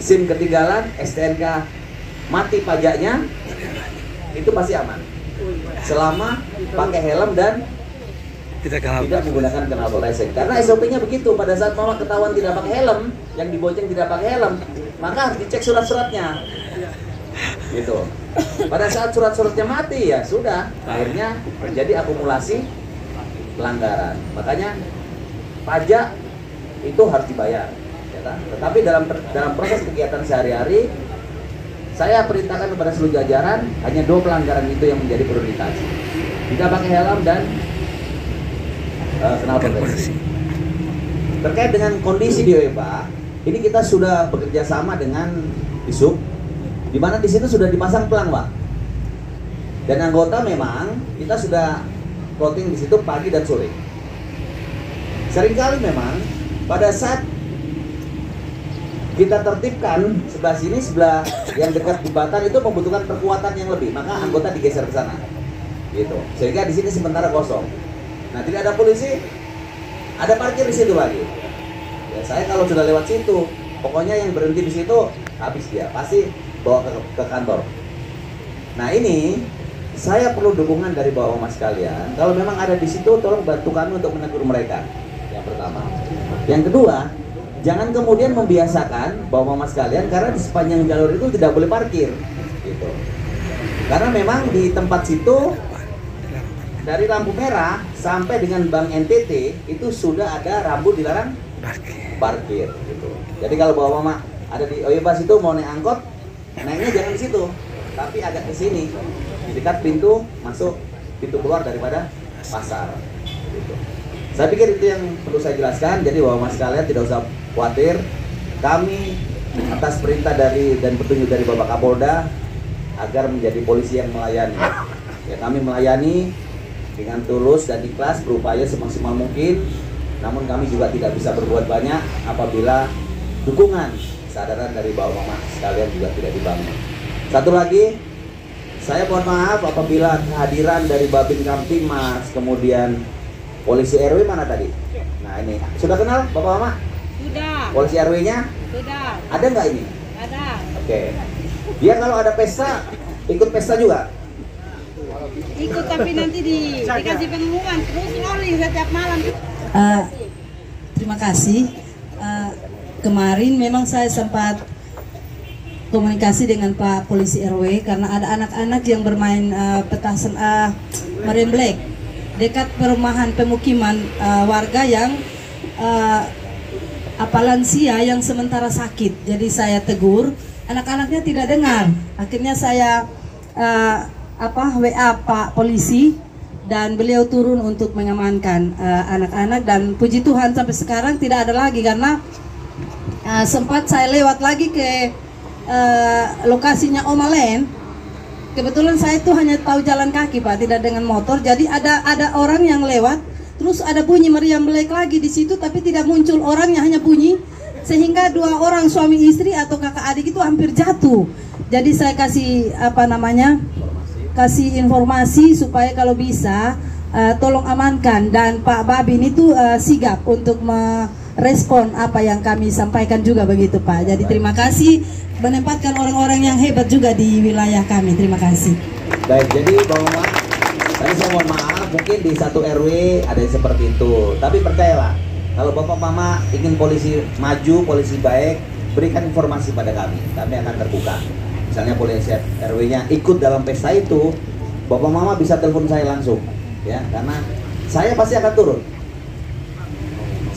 SIM ketinggalan, STNK mati pajaknya, itu pasti aman. Selama pakai helm dan tidak menggunakan knalpot racing. Karena SOP-nya begitu, pada saat Mama ketahuan tidak pakai helm, yang dibonceng tidak pakai helm, maka harus dicek surat-suratnya. Gitu. Pada saat surat-suratnya mati, ya sudah, akhirnya terjadi akumulasi pelanggaran. Makanya pajak itu harus dibayar. Ya kan? Tetapi dalam proses kegiatan sehari-hari, saya perintahkan kepada seluruh jajaran hanya 2 pelanggaran itu yang menjadi prioritas. Tidak pakai helm dan knalpot racing. Terkait dengan kondisi di OEPA, ini kita sudah bekerja sama dengan Disub, di mana di situ sudah dipasang pelang, Pak. Dan anggota memang kita sudah plotting di situ pagi dan sore. Seringkali memang pada saat kita tertibkan sebelah sini, sebelah yang dekat jembatan itu membutuhkan kekuatan yang lebih, maka anggota digeser ke sana, gitu. Sehingga di sini sementara kosong. Nah, tidak ada polisi, ada parkir di situ lagi. Ya, saya kalau sudah lewat situ, pokoknya yang berhenti di situ habis dia, pasti bawa ke kantor. Nah, ini saya perlu dukungan dari Bapak Mas sekalian. Kalau memang ada di situ, tolong bantu kami untuk menegur mereka. Yang pertama. Yang kedua, jangan kemudian membiasakan Bapak Mas sekalian, karena di sepanjang jalur itu tidak boleh parkir, gitu. Karena memang di tempat situ dari lampu merah sampai dengan Bank NTT itu sudah ada rambu dilarang parkir, gitu. Jadi kalau Bapak Mama ada di OEPA situ mau naik angkot, naiknya jangan di situ, tapi agak ke sini, di dekat pintu masuk, pintu keluar daripada pasar, gitu. Saya pikir itu yang perlu saya jelaskan. Jadi Bapak Mas sekalian tidak usah khawatir. Kami atas perintah dari dan petunjuk dari Bapak Kapolda agar menjadi polisi yang melayani. Ya, kami melayani dengan tulus dan ikhlas, berupaya semaksimal mungkin. Namun kami juga tidak bisa berbuat banyak apabila dukungan kesadaran dari Bapak Mama sekalian juga tidak dibangun. Satu lagi, saya mohon maaf apabila kehadiran dari Babin Kamtibmas, kemudian polisi RW mana tadi? Nah, ini sudah kenal Bapak Mama? Sudah. Polisi RW-nya? Sudah. Ada nggak ini? Ada. Oke. Dia kalau ada pesta, ikut pesta juga? Ikut, tapi nanti dikasih pengumuman terus rolling setiap malam. Terima kasih. Kemarin memang saya sempat komunikasi dengan Pak Polisi RW karena ada anak-anak yang bermain petasan meremblek dekat perumahan pemukiman warga yang lansia yang sementara sakit. Jadi saya tegur, anak-anaknya tidak dengar. Akhirnya saya WA Pak Polisi dan beliau turun untuk mengamankan anak-anak, dan puji Tuhan sampai sekarang tidak ada lagi karena sempat saya lewat lagi ke lokasinya Omalen. Kebetulan saya itu hanya tahu jalan kaki, Pak, tidak dengan motor. Jadi ada orang yang lewat, terus ada bunyi meriam belek lagi di situ, tapi tidak muncul orangnya, hanya bunyi, sehingga 2 orang suami istri atau kakak adik itu hampir jatuh. Jadi saya kasih kasih informasi supaya kalau bisa tolong amankan, dan Pak Babin itu sigap untuk merespon apa yang kami sampaikan juga begitu, Pak. Jadi terima kasih menempatkan orang-orang yang hebat juga di wilayah kami. Terima kasih. Baik, jadi Bapak, tadi saya mohon maaf, mungkin di satu RW ada yang seperti itu. Tapi percayalah, kalau Bapak Mama ingin polisi maju, polisi baik, berikan informasi pada kami. Kami akan terbuka. Misalnya polisi RW-nya ikut dalam pesta itu, Bapak Mama bisa telepon saya langsung, ya, karena saya pasti akan turun.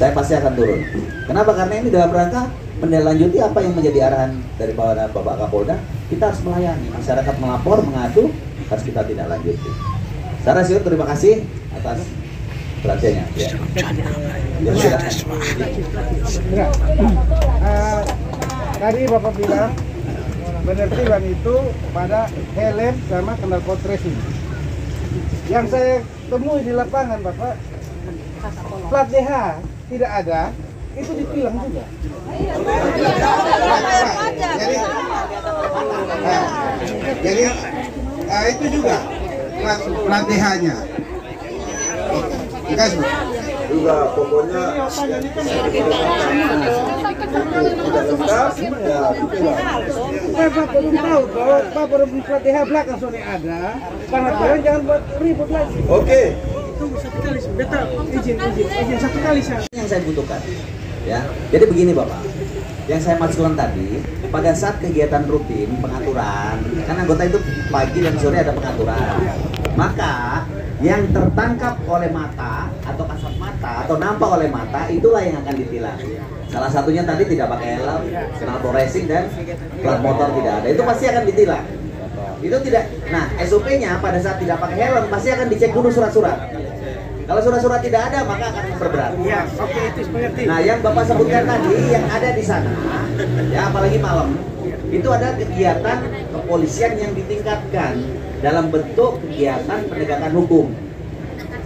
Saya pasti akan turun. Kenapa? Karena ini dalam rangka menindaklanjuti apa yang menjadi arahan dari Bapak Kapolda. Kita harus melayani. Masyarakat melapor, mengadu, harus kita tidak lanjuti. Secara resmi terima kasih atas perhatiannya. Ya. Tadi Bapak bilang penertiban itu pada helm sama knalpot racing. Yang saya temui di lapangan, Bapak, plat DH tidak ada, itu ditilang juga. Jadi itu juga. plat DH-nya. Kasih. Juga pokoknya tidak lengkap. Bapak belum tahu kalau Bapak belum plat DH belakang soalnya ada. Karena jangan buat ribut lagi. Oke. Tunggu satu kali sebentar. Izin satu kali saya. Yang saya butuhkan, ya. Jadi begini Bapak, yang saya maksudkan tadi, pada saat kegiatan rutin pengaturan, kan anggota itu pagi dan sore ada pengaturan, maka yang tertangkap oleh mata atau kasat mata atau nampak oleh mata itulah yang akan ditilang. Salah satunya tadi tidak pakai helm, knalpot racing dan plat motor tidak ada, itu pasti akan ditilang. Itu tidak. Nah, SOP-nya pada saat tidak pakai helm pasti akan dicek dulu surat-surat. Kalau surat-surat tidak ada maka akan diperberat. Iya, oke, itu mengerti. Nah, yang Bapak sebutkan tadi yang ada di sana, ya apalagi malam, itu ada kegiatan kepolisian yang ditingkatkan dalam bentuk kegiatan penegakan hukum.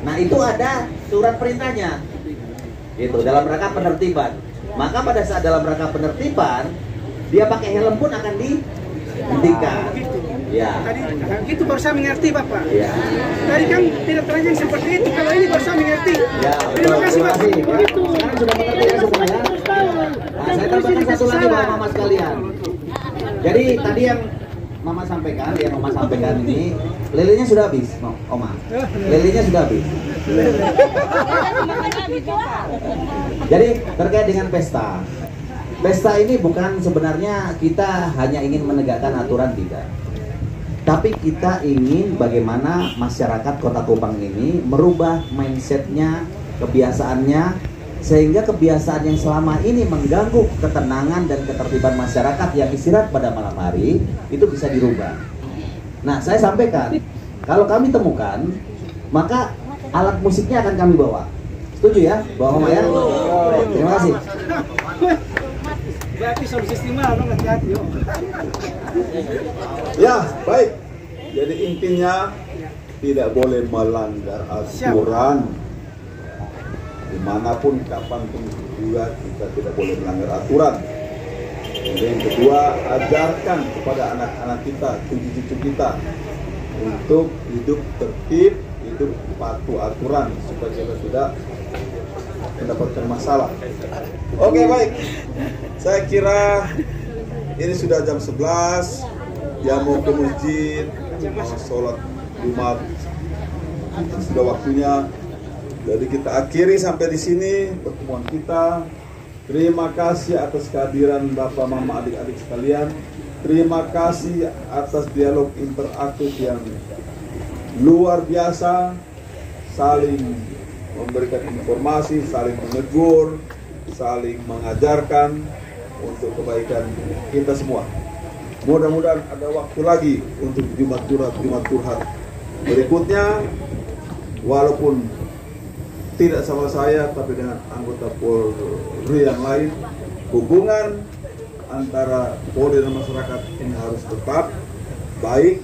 Nah, itu ada surat perintahnya. Itu dalam rangka penertiban. Maka pada saat dalam rangka penertiban, dia pakai helm pun akan dihentikan. Ya. Tadi itu baru saya mengerti Bapak. Ya. Tadi kan tidak terjadi seperti itu. Kalau ini baru saya mengerti. Ya, Terima kasih Bapak. Sekarang sudah mengerti ya semua ya. Nah, saya tambahkan satu lagi buat mama sekalian. Jadi tadi yang Mama sampaikan, ini lelenya sudah habis, Oma. Lelenya sudah habis. Jadi terkait dengan pesta. Pesta ini bukan sebenarnya kita hanya ingin menegakkan aturan, tidak. Tapi kita ingin bagaimana masyarakat Kota Kupang ini merubah mindsetnya, kebiasaannya, sehingga kebiasaan yang selama ini mengganggu ketenangan dan ketertiban masyarakat yang istirahat pada malam hari itu bisa dirubah. Nah, saya sampaikan, kalau kami temukan, maka alat musiknya akan kami bawa. Setuju ya, bawa Mama ya? Terima kasih. Berarti solusi istimewa, hati-hati. Ya, baik. Jadi intinya tidak boleh melanggar aturan. Dimanapun, kapanpun juga kita tidak boleh melanggar aturan. Yang kedua, ajarkan kepada anak-anak kita, cucu-cucu kita untuk hidup tertib, hidup patuh aturan supaya kita tidak mendapatkan masalah. Oke, baik. Saya kira ini sudah jam 11. Yang mau ke masjid, mau sholat Jumat, sudah waktunya. Jadi kita akhiri sampai di sini pertemuan kita. Terima kasih atas kehadiran Bapak, Mama, adik-adik sekalian. Terima kasih atas dialog interaktif yang luar biasa, saling memberikan informasi, saling menegur, saling mengajarkan untuk kebaikan kita semua. Mudah-mudahan ada waktu lagi untuk Jumat Curhat berikutnya, walaupun tidak sama saya tapi dengan anggota Polri yang lain. Hubungan antara Polri dan masyarakat ini harus tetap baik,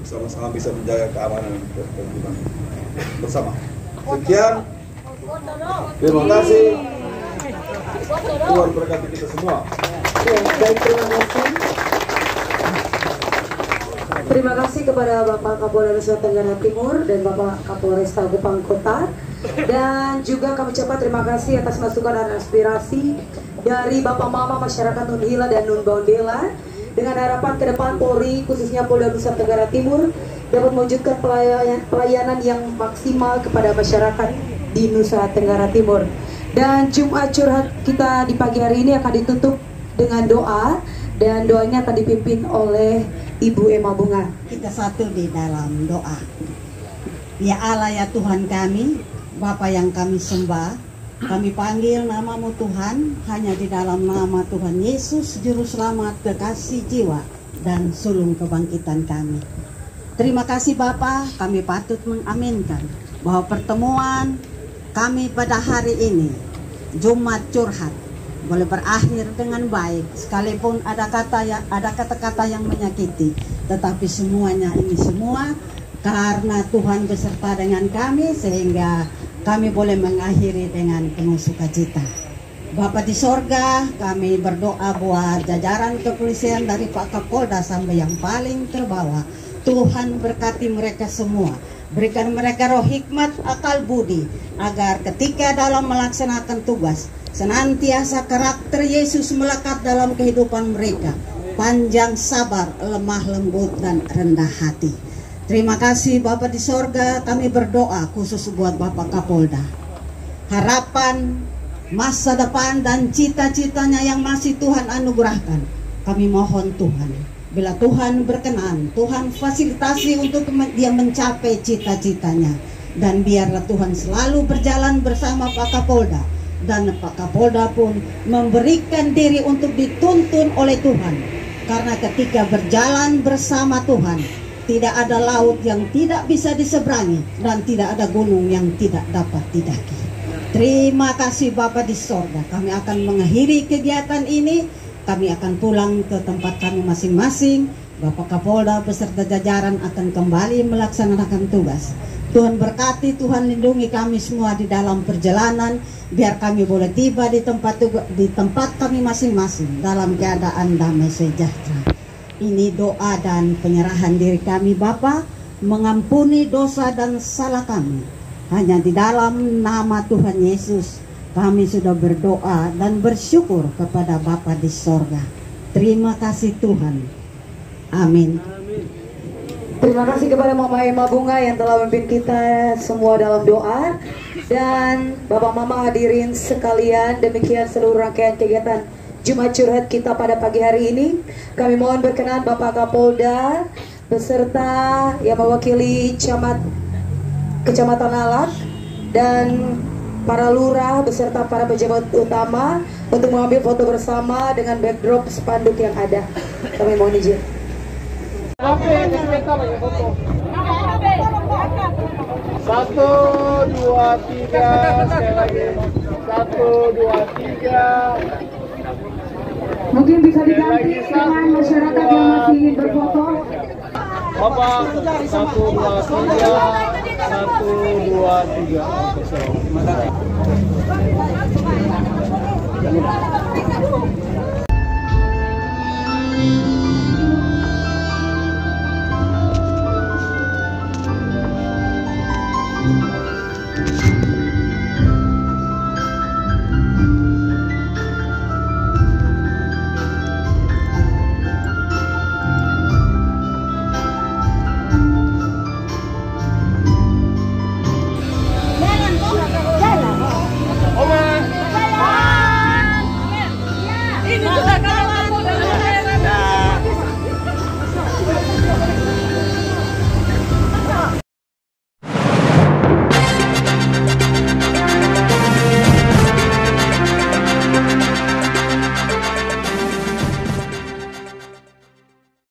bersama-sama bisa menjaga keamanan dan ketertiban bersama. Sekian, terima kasih. Tuhan berkati kita semua. Baik, terima kasih. Terima kasih kepada Bapak Kapolda Nusa Tenggara Timur dan Bapak Kapolresta Kupang Kota. Dan juga kami ucapkan terima kasih atas masukan dan aspirasi dari Bapak Mama masyarakat Nun Hila dan Nun Bondela, dengan harapan ke depan Polri khususnya Polda Nusa Tenggara Timur dapat mewujudkan pelayanan yang maksimal kepada masyarakat di Nusa Tenggara Timur. Dan Jumat Curhat kita di pagi hari ini akan ditutup dengan doa, dan doanya akan dipimpin oleh Ibu Emma Bunga. Kita satu di dalam doa. Ya Allah, ya Tuhan kami, Bapa yang kami sembah, kami panggil namamu Tuhan, hanya di dalam nama Tuhan Yesus, Juru Selamat, kekasih jiwa, dan sulung kebangkitan kami. Terima kasih Bapa, kami patut mengaminkan bahwa pertemuan kami pada hari ini, Jumat Curhat, boleh berakhir dengan baik, sekalipun ada kata-kata yang menyakiti, tetapi semuanya ini semua karena Tuhan beserta dengan kami, sehingga kami boleh mengakhiri dengan penuh sukacita. Bapa di sorga, kami berdoa buat jajaran kepolisian dari Pak Kapolda sampai yang paling terbawah, Tuhan berkati mereka semua. Berikan mereka roh hikmat, akal budi, agar ketika dalam melaksanakan tugas, senantiasa karakter Yesus melekat dalam kehidupan mereka. Panjang sabar, lemah lembut, dan rendah hati. Terima kasih Bapak di sorga, kami berdoa khusus buat Bapak Kapolda. Harapan, masa depan, dan cita-citanya yang masih Tuhan anugerahkan. Kami mohon Tuhan, bila Tuhan berkenan, Tuhan fasilitasi untuk dia mencapai cita-citanya. Dan biarlah Tuhan selalu berjalan bersama Pak Kapolda. Dan Pak Kapolda pun memberikan diri untuk dituntun oleh Tuhan. Karena ketika berjalan bersama Tuhan, tidak ada laut yang tidak bisa diseberangi. Dan tidak ada gunung yang tidak dapat didaki. Terima kasih Bapak di sorga. Kami akan mengakhiri kegiatan ini. Kami akan pulang ke tempat kami masing-masing. Bapak Kapolda beserta jajaran akan kembali melaksanakan tugas. Tuhan berkati, Tuhan lindungi kami semua di dalam perjalanan. Biar kami boleh tiba di tempat kami masing-masing dalam keadaan damai sejahtera. Ini doa dan penyerahan diri kami Bapa. Mengampuni dosa dan salah kami. Hanya di dalam nama Tuhan Yesus kami sudah berdoa dan bersyukur kepada Bapa di sorga. Terima kasih Tuhan. Amin. Terima kasih kepada Mama Emma Bunga yang telah memimpin kita semua dalam doa. Dan Bapak Mama hadirin sekalian, demikian seluruh rangkaian kegiatan Jumat Curhat kita pada pagi hari ini. Kami mohon berkenan Bapak Kapolda beserta yang mewakili Kecamatan Alak dan para lurah beserta para pejabat utama untuk mengambil foto bersama dengan backdrop spanduk yang ada. Kami mohon izin. 1, 2, 3, sekali lagi. 1, 2, 3. Mungkin bisa diganti dengan masyarakat yang masih ingin berfoto. Bapak, 1, 2, 3. 1, 2, 3. Terima kasih.